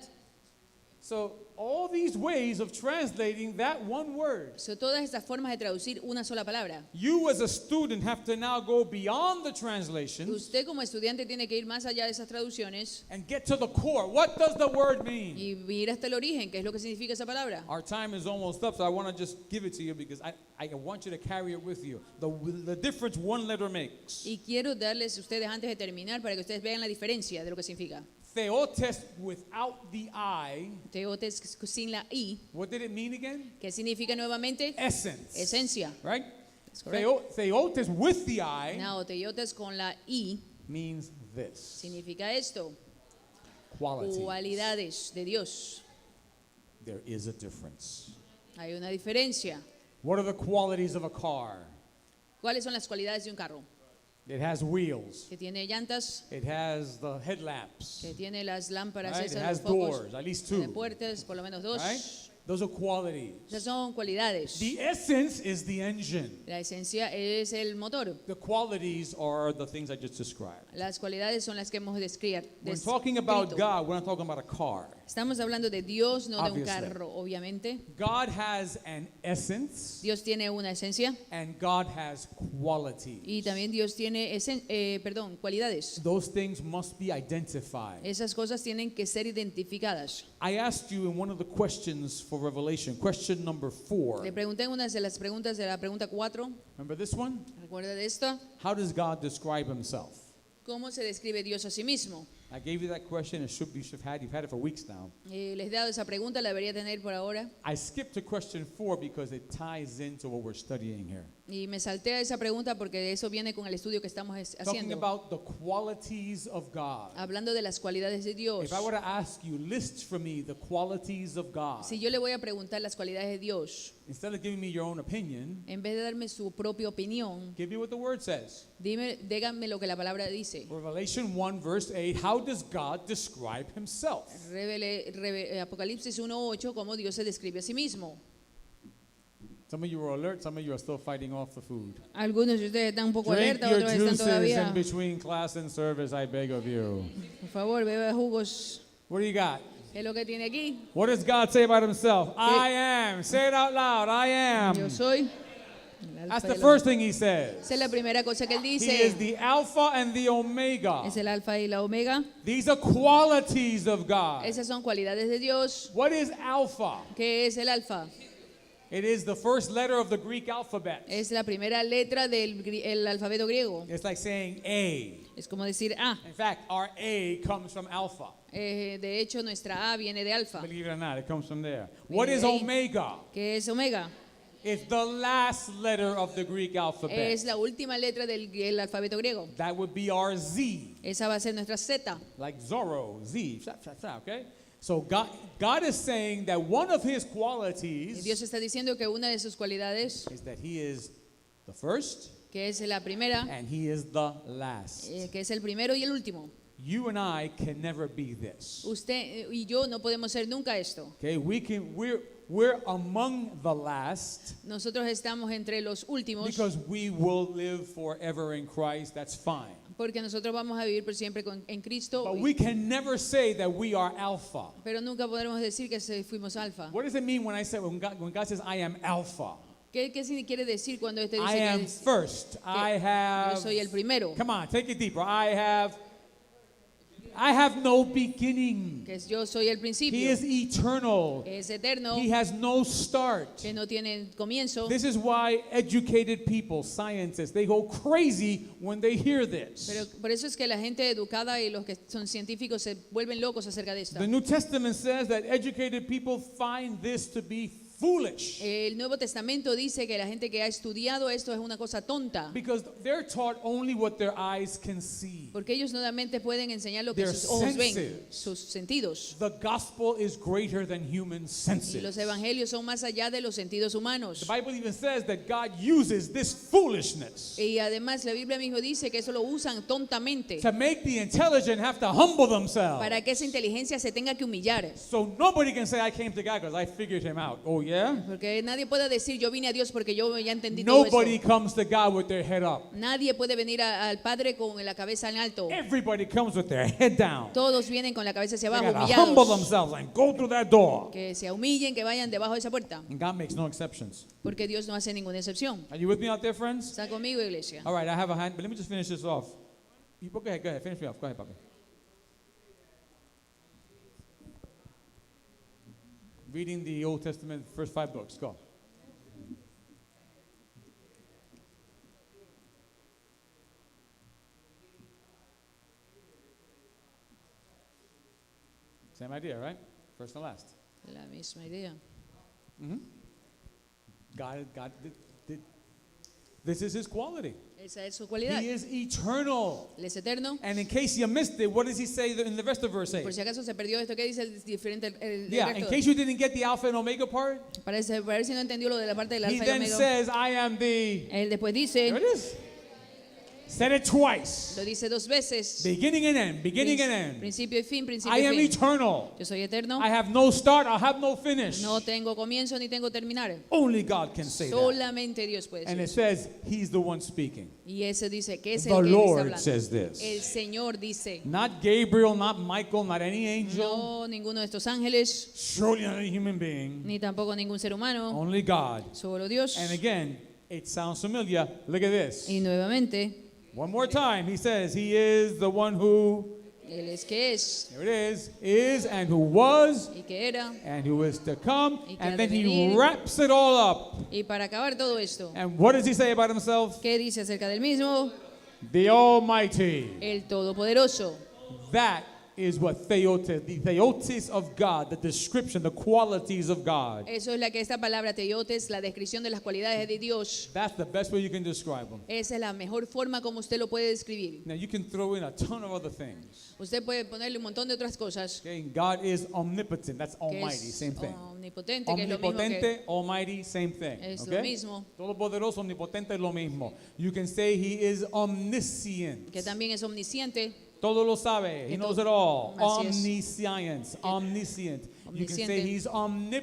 So all these ways of translating that one word. So, todas estas formas de traducir una sola palabra. You as a student have to now go beyond the translations Usted como estudiante tiene que ir más allá de esas traducciones and get to the core. What does the word mean? y ir hasta el origen, qué es lo que significa esa palabra. Our time is almost up, so I want to just give it to you because I want you to carry it with you. The difference one letter makes. Y quiero darles a ustedes antes de terminar para que ustedes vean la diferencia de lo que significa. Theotes without the I. Teotes sin la I, What did it mean again? ¿qué significa nuevamente? Essence. Esencia. Right? That's correct. Theotes with the I No, teotes con la I means this. significa esto. Quality. Cualidades de Dios. There is a difference. Hay una diferencia. What are the qualities of a car? ¿Cuáles son las cualidades de un carro? It has wheels. Que tiene llantas, It has the headlamps. que tiene las lámparas Right? It esas, has los focos, doors, at least tiene two. puertas, por lo menos dos. Right? Those are qualities. Esas son cualidades. The essence is the engine. La esencia es el motor. The qualities are the things I just described. Las cualidades son las que hemos When talking about descrito. God, we're not talking about a car. Estamos hablando de Dios, no de un Obviously. carro, obviamente. God has an essence Dios tiene una esencia and God has qualities. y también Dios tiene cualidades. Those things must be identified. Esas cosas tienen que ser identificadas. I asked you in one of the questions for Revelation, question number 4. Le pregunté en una de las preguntas de la pregunta 4, Remember this one? ¿recuerda de esta? How does God describe himself? ¿Cómo se describe Dios a sí mismo? I gave you that question. You've had it for weeks now. Les he dado esa pregunta, la debería tener por ahora. I skipped to question 4 because it ties into what we're studying here. Y me salté a esa pregunta porque eso viene con el estudio que estamos Talking haciendo. about the qualities of God. Hablando de las cualidades de Dios. If I were to ask you, list for me the qualities of God. Si yo le voy a preguntar las cualidades de Dios, Instead of giving me your own opinion, en vez de darme su propia opinión, give me what the word says. díganme lo que la palabra dice. Revelation 1 verse 8, how does God describe himself? Apocalipsis 1:8, cómo Dios se describe a sí mismo. Some of you are alert, some of you are still fighting off the food. Algunos de ustedes están un poco Drink alerta, your otros están juices todavía. in between class and service, I beg of you. Por favor, beba jugos. What do you got? ¿Qué es lo que tiene aquí? What does God say about himself? I am. Say it out loud. I Yo am. soy. el That's alfa the y el first thing he says. Esa es la primera cosa que él He is dice. the Alpha and the Omega. Es el alfa y la omega. These are qualities of God. Esas son cualidades de Dios. What is Alpha? ¿Qué es el alfa? It is the first letter of the Greek alphabet. Es la primera letra del el alfabeto griego. It's like saying A. Es como decir A. In fact, our A comes from Alpha. De hecho, nuestra A viene de alfa. Believe it or not, it comes from there. What Viene is de ahí. Omega? ¿Qué es omega? It's the last letter of the Greek alphabet. Es la última letra del alfabeto griego. That would be our Z. Esa va a ser nuestra Z. Like Zorro, Z, okay? So God is saying that one of his Y qualities Dios está diciendo que una de sus cualidades is that he is the first, que es la primera, and he is the last. que es el primero y el último. You and I can never be this. Usted y yo no podemos ser nunca esto. Okay, we're among the last Nosotros estamos entre los últimos because we will live forever in Christ. That's fine. porque nosotros vamos a vivir por siempre en Cristo. But we can never say that we are alpha. Pero nunca podremos decir que fuimos alfa. What does it mean when God says I am alpha? ¿Qué quiere decir cuando usted I dice am first. I yo have. soy el primero? Come on, take it deeper. I have no beginning. Que yo soy el He principio, is eternal. que es eterno, He has no start. que no tiene comienzo. This is why educated people, scientists, they go crazy when they hear this. Pero por eso es que la gente educada y los que son científicos se vuelven locos acerca de esto. The New Testament says that educated people find this to be foolish El Nuevo Testamento dice que la gente que ha estudiado esto es una cosa tonta, because they're taught only what their eyes can see. porque ellos solamente pueden enseñar lo que Their sus ojos ven, senses. sus sentidos. The gospel is greater than human Y los senses. evangelios son más allá de los sentidos humanos. The Bible even says that God uses this foolishness Y además la Biblia mismo dice que eso lo usan tontamente to make the intelligent have to humble themselves. para que esa inteligencia se tenga que humillar. So nobody can say I came to God because I figured him out. Oh yeah? Porque nadie puede decir yo vine a Dios porque yo ya entendí todo Nobody eso. comes to God with their head up. Nadie puede venir al Padre con la cabeza en alto. Everybody comes with their head down. Todos vienen con la cabeza hacia They abajo, gotta humble humillados. themselves and go through that door. Que se humillen, que vayan debajo de esa puerta. And God makes no exceptions. Porque Dios no hace ninguna excepción. Are you with me out there, friends? ¿Está conmigo, iglesia? All right, I have a hand, but let me just finish this off. Go ahead, finish me off. Go ahead, Papa. Reading the Old Testament, first 5 books. Go. Same idea, right? First and last. La misma idea. God this is his quality. Esa es su cualidad. He is eternal. Él es eterno. And in case you missed it, what does he say in the rest of verse 8? Por si acaso se perdió esto, ¿qué dice el diferente? El Yeah, in resto? case you didn't get the Alpha and Omega part, Para ver si no entendió lo de la parte del he alfa y then omega. says, I am the, Él después there dice, it is. Said it twice. lo dice 2 veces. Beginning and end, beginning and end. Principio y fin, principio I y am fin. eternal. Yo soy eterno. I have no start, I have no finish. No tengo comienzo ni tengo terminar. Only God can say that. Solamente Dios puede And decir it eso. says, he's the one speaking. Y ese dice que es The el que está Lord hablando. says this. El Señor dice, Not Gabriel, not Michael, not any angel. no ninguno de estos ángeles, Surely not a human being. ni tampoco ningún ser humano, Only God. solo Dios. And again, it sounds familiar. Look at this. Y nuevamente, One more time, he says, he is the one who, Él es que es, there it is and who was, y que era, and who is to come. Y que And ha then de he venir. wraps it all up. y para acabar todo esto, And what does he say about himself? ¿qué dice acerca del mismo? The Almighty. El Todopoderoso. That is what the theotis of God, the description, the qualities of God. Eso es la que esta palabra teiotes, la descripción de las cualidades de Dios. That's the best way you can describe them. Esa es la mejor forma como usted lo puede describir. Now you can throw in a ton of other things. Usted puede ponerle un montón de otras cosas. Okay, God is omnipotent. That's Que almighty, es same thing. omnipotente, que es lo mismo que Omnipotente, almighty, same thing. es lo Okay? mismo. Todopoderoso, omnipotente, lo mismo. You can say he is omniscient. Que también es omnisciente. Todo lo sabe. He Que knows todo- it all. Así es. Omniscience, omniscient. You can say Omnisciente. he's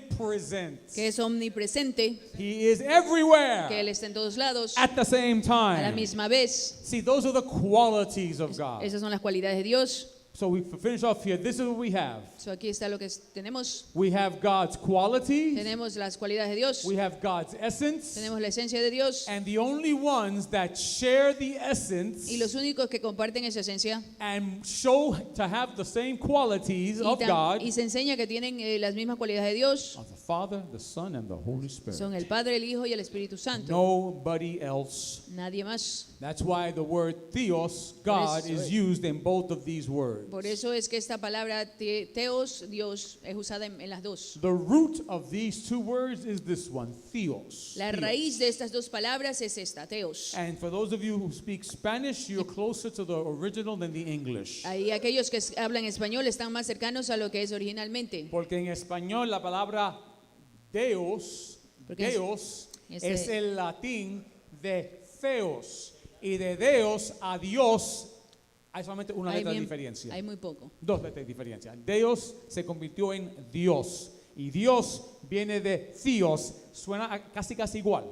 omnipresent. Que es omnipresente. He is everywhere Que Él está en todos lados. at the same A la time. misma vez. See, those are the qualities of God. Esas son las cualidades de Dios. So we finish off here. This is what we have. So aquí está lo que tenemos. We have God's qualities. Tenemos las cualidades de Dios. We have God's essence. Tenemos la esencia de Dios. And the only ones that share the essence Y los únicos que comparten esa esencia. and show to have the same qualities of God Y se enseña que tienen las mismas cualidades de Dios. are the Father, the Son, and the Holy Spirit. Son el Padre, el Hijo y el Espíritu Santo. Nobody else. Nadie más. That's why the word theos, God, eso is es. used in both of these words. Por eso es que esta palabra teos, Dios, es usada en las dos. The root of these two words is this one, theos. La Theos. raíz de estas dos palabras es esta, teos. And for those of you who speak Spanish, you're closer to the original than the English. Ahí aquellos que hablan español están más cercanos a lo que es originalmente. Porque en español la palabra Deus, Porque Deus, es- es el latín de Theos. Y de Deos a Dios hay solamente una Hay, letra de bien- diferencia. hay muy poco. Dos letras de diferencia. Deus se convirtió en Dios. Y Dios viene de Theos. Suena casi igual.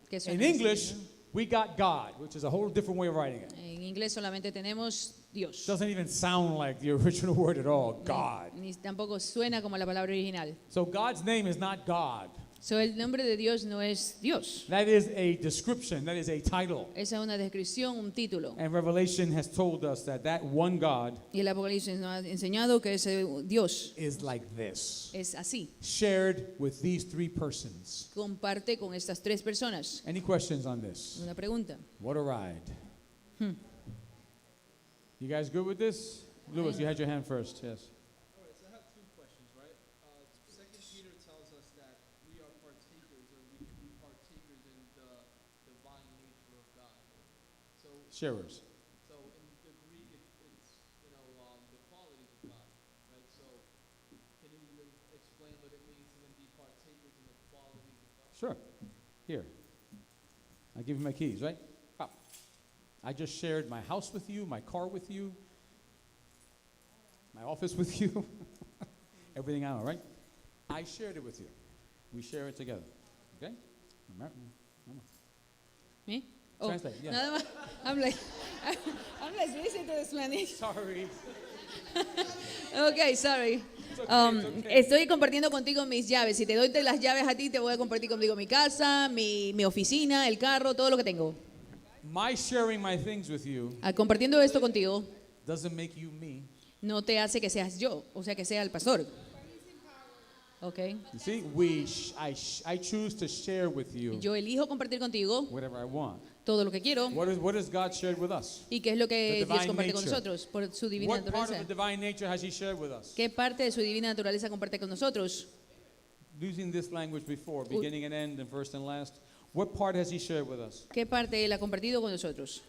Que suena In así, English, ¿no? we got God, which is a whole different way of writing it. En inglés solamente tenemos Dios. Doesn't even sound like the original word at all. God. Ni tampoco suena como la palabra original. So God's name is not God. So, el nombre de Dios no es Dios. That is a description. That is a title. Esa es una descripción, un título. And Revelation has told us that one God Y el Apocalipsis nos ha enseñado que ese Dios is like this, es así. shared with these three persons. Comparte con estas tres personas. Any questions on this? Una pregunta. What a ride. You guys good with this? Louis, you had your hand first. Yes. All right, so I have two questions, right? Second Peter tells us that we are partakers, or we can be partakers in the divine nature of God. So, Sharers. so in the Greek, it's the qualities of God, right? So, can you explain what it means to then be partakers in the qualities of God? Sure. Here. I give you my keys, right? Pop. I just shared my house with you, my car with you, my office with you, everything I know, right? I shared it with you. We share it together. Okay? ¿Me? Oh, Translate, yeah. nada más. I'm like listening to the Spanish. Sorry. Okay, sorry. It's okay. Estoy compartiendo contigo mis llaves. Si te doy las llaves a ti, te voy a compartir contigo mi casa, mi oficina, el carro, todo lo que tengo. My sharing my things with you Compartiendo esto contigo doesn't make you me. no te hace que seas yo, o sea, que sea el pastor. Okay. You see, I choose to share with you Yo elijo compartir contigo whatever I want. todo lo que quiero. What has God shared with us? ¿Y qué es lo The que divine Dios comparte con nature. nosotros por su divina What part of naturaleza? the divine nature has He shared with us? ¿Qué parte de su divina naturaleza comparte con nosotros? Using this language before, beginning and end and first and last, what part has He shared with us? ¿Qué parte Él ha compartido con nosotros?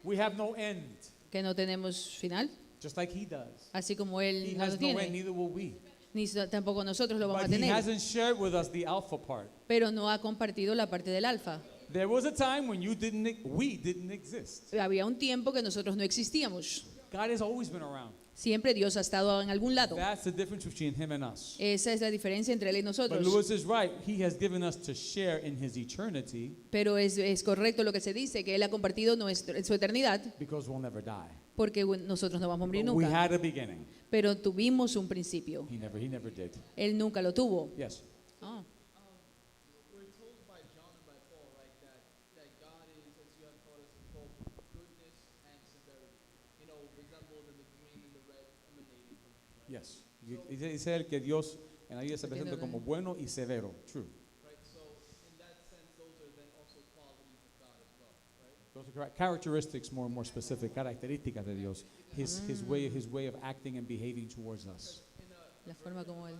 We have no end, Que no tenemos final, just like He does. así como He Él no has lo no end, tiene, neither will we. ni tampoco nosotros lo vamos But a He tener. hasn't shared with us the alpha part. Pero no ha compartido la parte del alfa. There was a time when we didn't exist. Había un tiempo que nosotros no existíamos. God has always been around. Siempre Dios ha estado en algún lado. That's the difference between Him and us. Esa es la diferencia entre Él y But nosotros. Lewis is right. He has given us to share in His eternity Pero es correcto lo que se dice, que Él ha compartido su eternidad, because we'll never die. porque nosotros no vamos a morir But we nunca. had a beginning. Pero tuvimos un principio. He never did. Él nunca lo tuvo. Yes. Ah. We're told by John and by Paul, right, that God is, as you have taught us, both goodness and severity. Resembled in the green and the red emanating from Him, right? Yes. Dice él que Dios en la Biblia se presenta como bueno y severo. True. Right. So in that sense, those are then also qualities of God as well, right? Those are characteristics more specific, características de Dios. His way of acting and behaving towards us. La forma como Él.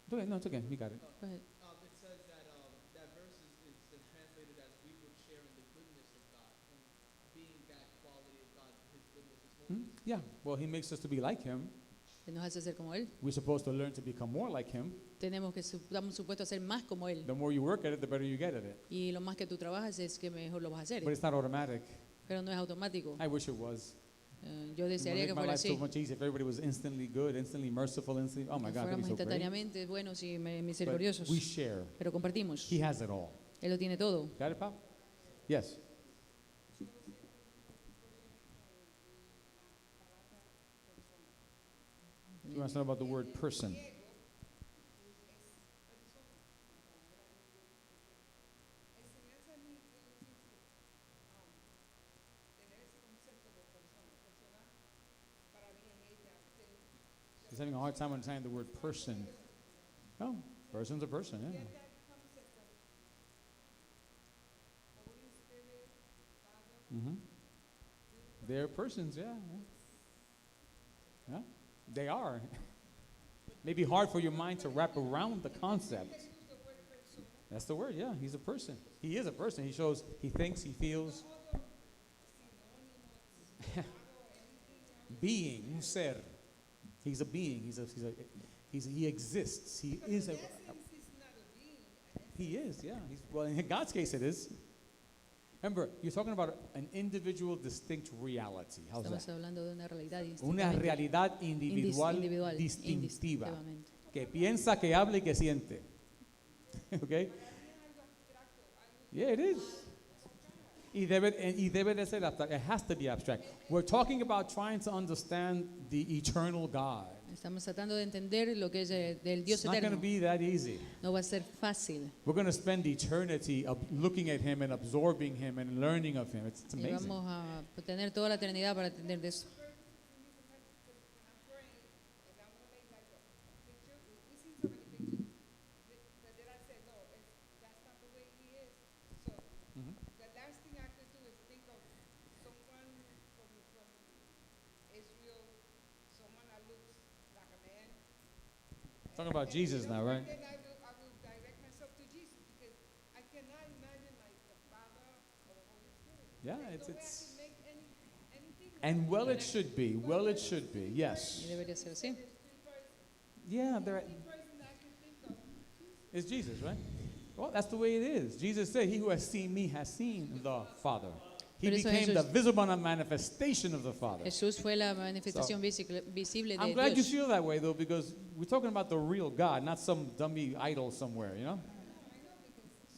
It's okay, no, it's okay. We got it. Go ahead. It says that that verse is then translated as we would share in the goodness of God, and being that quality of God, His goodness, His holiness. Yeah. Well, He makes us to be like Him. Él nos hace ser como Él. We're supposed to learn to become more like Him. Estamos supuestos a ser más como Él. The more you work at it, the better you get at it. Y lo más que tú trabajas es que mejor lo vas a hacer. But it's not automatic. Pero no es automático. I wish it was. Yo It would desearía make que my fuera life so así. much easier if everybody was instantly good, instantly merciful, instantly. Oh my Que God, that'd fuéramos be so great. instantáneamente buenos y But misericordiosos. we share. Pero compartimos. He has it all. Él lo tiene todo. Got it, Pop? Yes. You want to know about the word person? He's having a hard time understanding the word person. Oh, person's a person, yeah. Mm-hmm. They're persons, yeah. Yeah, they are. Maybe hard for your mind to wrap around the concept. That's the word, yeah. He's a person. He is a person. He shows, he thinks, he feels. Being, ser. He's a being. He exists. He is a. He is, yeah. Well, in God's case, it is. Remember, you're talking about an individual, distinct reality. How's Estamos that? hablando de una realidad Una distintamente, realidad individual, distintiva, indistintivamente. que piensa, que habla y que siente. Okay? Yeah, it is. Y debe de ser abstract. It has to be abstract. We're talking about trying to understand the eternal God. Estamos tratando de entender lo que es del Dios It's not going to eterno. be that easy. No va a ser fácil. We're going to spend eternity looking at Him and absorbing Him and learning of Him. It's Y amazing. vamos a tener toda la eternidad para entender de eso. Mhm. The last thing I could do is think of someone from Israel, someone that looks like a man. Talking about Jesus now, right? Then I will direct myself to Jesus because I cannot imagine like the Father or the Holy Spirit. Yeah, There's no way I it's could make anything. and well, it should be. Well, it should be. Y Yes. debería ser así. Yeah, there Person I can think of. is Jesus, right? Well, that's the way it is. Jesus said, "He who has seen me has seen the Father." He Por eso became the Jesús- visible manifestation of the Father. Jesús fue la manifestación visible I'm de glad you Dios. feel that way, though, because we're talking about the real God, not some dummy idol somewhere, you know?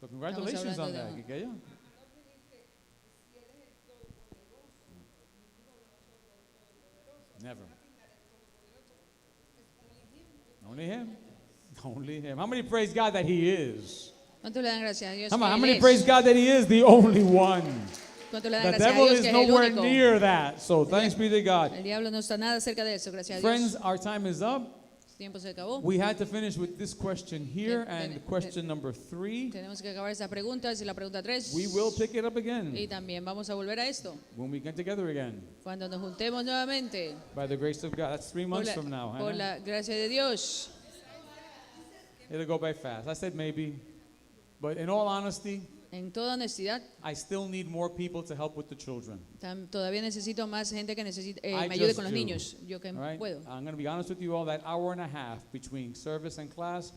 So congratulations on hablando that, de- Quiqueya. Never. Only Him. Only Him. How many praise God that He is? ¿Cuánto le dan gracias a Dios? Come que on, how Él many es? praise God that He is the only one? ¿Cuánto le dan The gracias a devil Dios is que es el nowhere único? near that. So thanks be to God. El diablo no está nada cerca de eso, gracias a Dios. Friends, our time is up. El tiempo se acabó. We had to finish with this question here Ten- and question number 3. Tenemos que acabar esas preguntas y la pregunta 3. We will pick it up Y again también vamos a volver a esto. when we get together again Cuando nos juntemos nuevamente. by the grace of God. That's 3 Por months la, from now. por Hannah. la gracia de Dios. It'll go by fast. I said maybe. But in all honesty, En toda honestidad, I still need more people to help with the children. todavía necesito más gente que I me ayude just con los do. niños. Yo que All right? puedo. I'm going to be honest with you all. That hour and a half between service and class,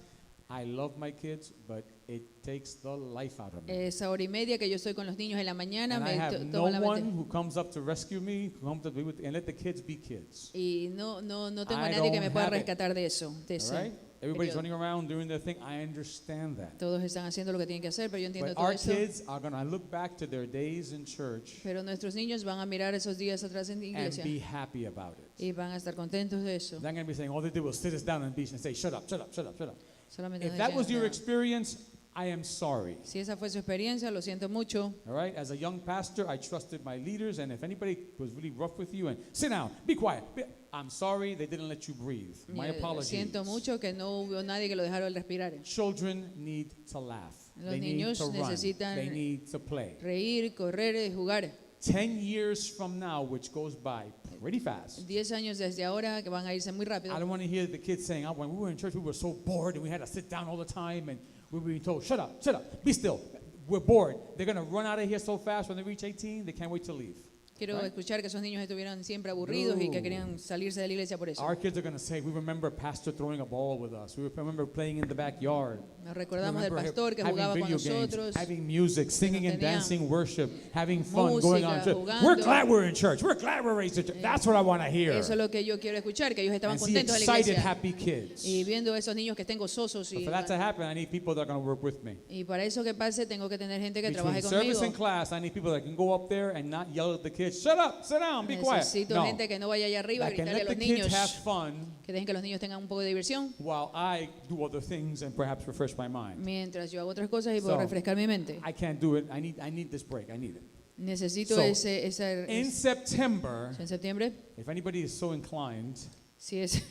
I love my kids, but it takes the life out of me. Esa hora y media que yo estoy con los niños en la mañana And I me have no toma la one mente. who comes up to rescue me, who comes to be with, and let the kids be kids. Y no tengo a I nadie que me don't pueda have it. rescatar de eso. De All ese right? Everybody's periodo. running around doing their thing. I understand that. Todos están haciendo lo que tienen que hacer, pero yo entiendo But todo our eso. kids are going to look back to their days in church Pero nuestros niños van a mirar esos días atrás en la and iglesia be happy about it. y van a estar contentos de eso. They're going to be saying, all they did was sit us down and say, shut up, shut up, shut up, shut up. Solamente If nos that decían was your nada. experience, I am sorry. Si esa fue su experiencia, lo siento mucho. All right? As a young pastor, I trusted my leaders, and if anybody was really rough with you and sit down, be quiet, I'm sorry they didn't let you breathe. My apologies. Siento mucho que no hubo nadie que lo dejara respirar. Children need to laugh. Los They need niños to run. necesitan They need to play. Reír, correr y jugar. 10 years from now, which goes by pretty fast. 10 años desde ahora que van a irse muy rápido. I don't want to hear the kids saying, oh, when we were in church, we were so bored and we had to sit down all the time and we were being told, shut up, be still. We're bored. They're going to run out of here so fast when they reach 18, they can't wait to leave. Quiero Right. escuchar que esos niños estuvieran siempre aburridos y que No. querían salirse de la iglesia por eso. Our kids are going to say, we remember Pastor throwing a ball with us. We remember playing in the backyard. Nos recordamos del Remember pastor que having jugaba con video games, nosotros. having music, singing and tenían dancing worship, having fun, going on música, church. jugando. We're glad we're in church. We're glad we're raised in church. That's what I want to hear. Eso es lo que yo quiero escuchar, que ellos estaban And see contentos de la excited, iglesia. happy kids. Y viendo esos niños que estén gozosos. But for that to happen, I need people that are going to work with me. Y para eso que pase, tengo que tener gente que Between trabaje service conmigo. and class, I need people that can go up there and not yell at the kids. Shut up, sit down, be quiet. Necesito No, gente que no vaya allá arriba a that can gritarle a let the los kids niños. have fun Que dejen que los niños tengan un poco de diversión. while I do other things and perhaps refresh my mind. Mientras yo hago otras cosas y puedo So, refrescar mi mente. I can't do it. I need this break. I need it. Necesito So, In en September, septiembre. if anybody is so inclined, Si es,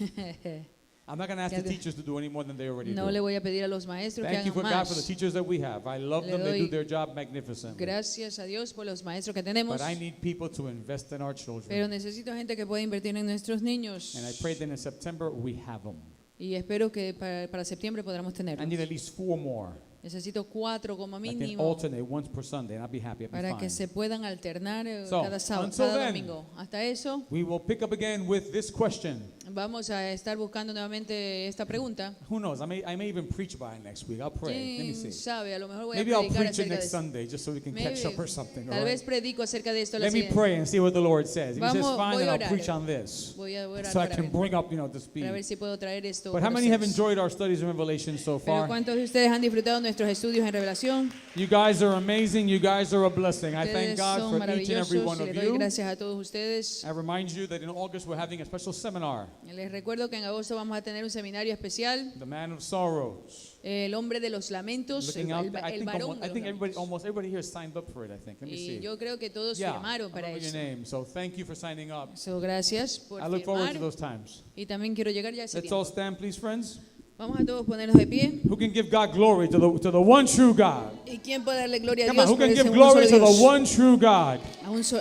I'm not going to ask Ya the te- teachers to do any more than they already no do. le voy a pedir a los maestros que Thank you hagan for God for the más. teachers that we have. I love Le them. They do doy their job magnificently. Gracias a Dios por los maestros que tenemos. But I need people to invest in our children. Pero necesito gente que pueda invertir en nuestros niños. And I pray that in September we have them. Y espero que para septiembre podamos I tenerlos. need at least 4 more. Necesito 4 como That can mínimo alternate once per Sunday, and I'll be happy. I'll be para que fine. se puedan alternar So, cada sábado, until cada then, domingo. Hasta eso, We will pick up again with this question. vamos a estar buscando nuevamente esta pregunta. Who knows? I may even preach by it next week. I'll pray. Let me ¿Quién see. sabe? A lo mejor voy a Maybe I'll predicar preach it acerca de next esto. Sunday just so we can catch Maybe. up or something. all Tal vez right? predico acerca de esto la Let me siguiente. pray and see what the Lord says. If He says Vamos, fine, voy then a I'll orar. preach on this. Voy a orar So I para can ver, bring up, the speed. para ver si puedo traer esto. But how para many have ustedes. enjoyed our studies in Revelation so Pero far? ¿cuántos de ustedes han disfrutado nuestros estudios en Revelación? You guys are amazing. You guys are a blessing. I thank Ustedes God son for each and every maravillosos one y of les doy you. gracias a todos ustedes. I remind you that in August we're having a special seminar, Les recuerdo que en agosto vamos a tener un seminario especial. The Man of Sorrows. El hombre de los lamentos, Looking el, out, el- I el think, varón almost, de I los think lamentos. almost everybody here signed up for it, I think. Let me Y see. yo creo que todos Yeah, I firmaron para remember your eso. name. So thank you for signing up. So, gracias por I look forward to firmar. those times. Y también quiero llegar ya a ese Let's all tiempo. stand, please, friends. Vamos a todos ponernos de pie. Who can give God glory to the one true God? ¿Y quién puede darle gloria a Come on, Dios who por can ese give un solo glory to the Dios? one true God?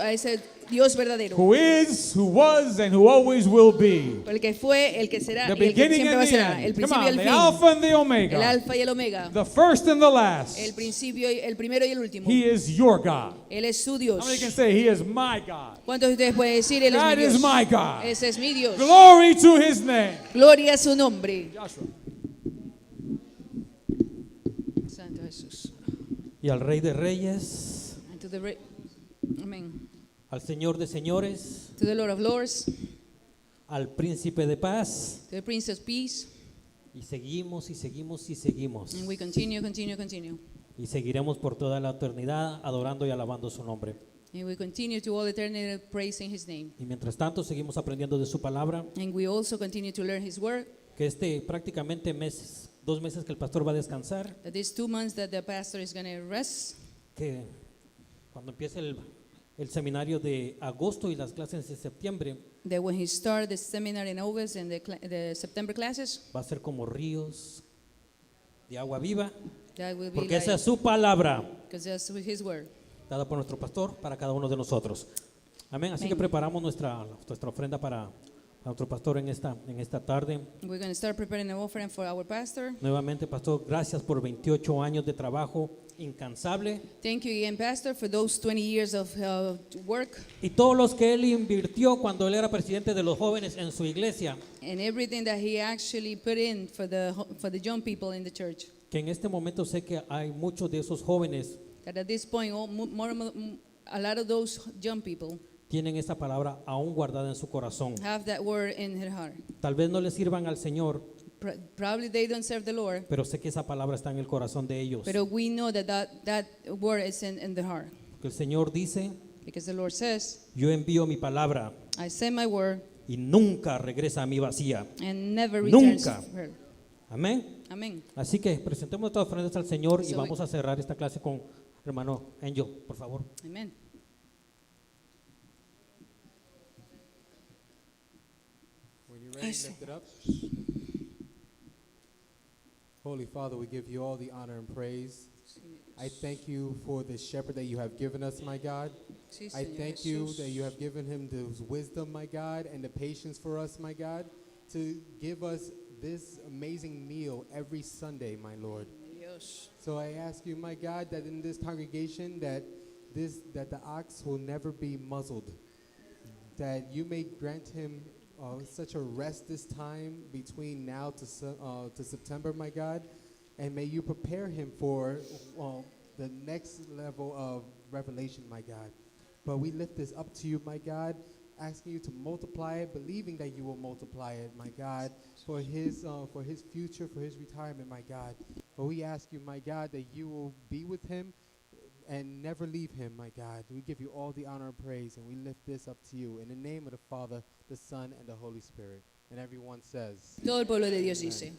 A ese Dios verdadero. Who is, who was, and who always will be. El que fue, el que será The y el que beginning siempre and va a the ser. end. El Come principio y on, el the fin. Alpha and the El Omega. alfa y el omega. The first and the last. El principio, el primero y el último. He is your God. Él es su Dios. How many can say He is my God? ¿Cuántos de ustedes pueden decir Él es That mi Dios? is my God. Ese es mi Dios. Glory to His name. Gloria a su nombre. Joshua. Santo Jesús. Y al Rey de Reyes, And to the Amen. al Señor de Señores, To the Lord of Lords, al Príncipe de Paz. to the Prince of Peace. Y seguimos y seguimos y seguimos. And we continue, continue, continue. Y seguiremos por toda la eternidad adorando y alabando su nombre. And we continue to all eternity praising His name. Y mientras tanto seguimos aprendiendo de su palabra, And we also continue to learn His word. que prácticamente 2 meses que el pastor va a descansar, That these 2 months that the pastor is going to rest. que cuando empiece el seminario de agosto y las clases de septiembre, That when he started the seminar in August and the September classes, va a ser como ríos de agua viva, that will be porque esa like, es su palabra, because that's His word. dada por nuestro pastor para cada uno de nosotros. Amén. Así que Amén. preparamos nuestra ofrenda para nuestro pastor en esta tarde. We're going to start preparing an offering for our pastor. Nuevamente, pastor, gracias por 28 años de trabajo incansable Thank you again, Pastor, for those 20 years of work y todos los que él invirtió cuando él era presidente de los jóvenes en su iglesia, and everything that he actually put in for the young people in the church. que en este momento sé que hay muchos de esos jóvenes That at this point, a lot of those young people tienen esta palabra aún guardada en su corazón. have that word in their heart. Tal vez no le sirvan al Señor, Probably they don't serve the Lord, pero sé que esa palabra está en el corazón de ellos. but we know that word is in the heart. Que el Señor dice, Because the Lord says, yo envío mi palabra I send my word y nunca regresa a mí vacía. and never returns Nunca. to her. Amén. Amen. Así que presentemos nuestras ofrendas al Señor y So vamos a cerrar esta clase con hermano Angel, por favor. Amen. When you're ready, Yes. lift it up. Holy Father, we give you all the honor and praise. I thank you for the shepherd that you have given us, my God. Sí, I Señor thank you Jesús. that you have given him the wisdom, my God, and the patience for us, my God, to give us this amazing meal every Sunday, my Lord. Dios. So I ask you, my God, that in this congregation that the ox will never be muzzled, that you may grant him such a rest this time between now to September, my God, and may you prepare him for the next level of revelation, my God. But we lift this up to you, my God, asking you to multiply it, believing that you will multiply it, my God, for his future, for his retirement, my God. But we ask you, my God, that you will be with him and never leave him, my God. We give you all the honor and praise, and we lift this up to you in the name of the Father, the Son, and the Holy Spirit. And everyone says, Todo el pueblo de Dios dice.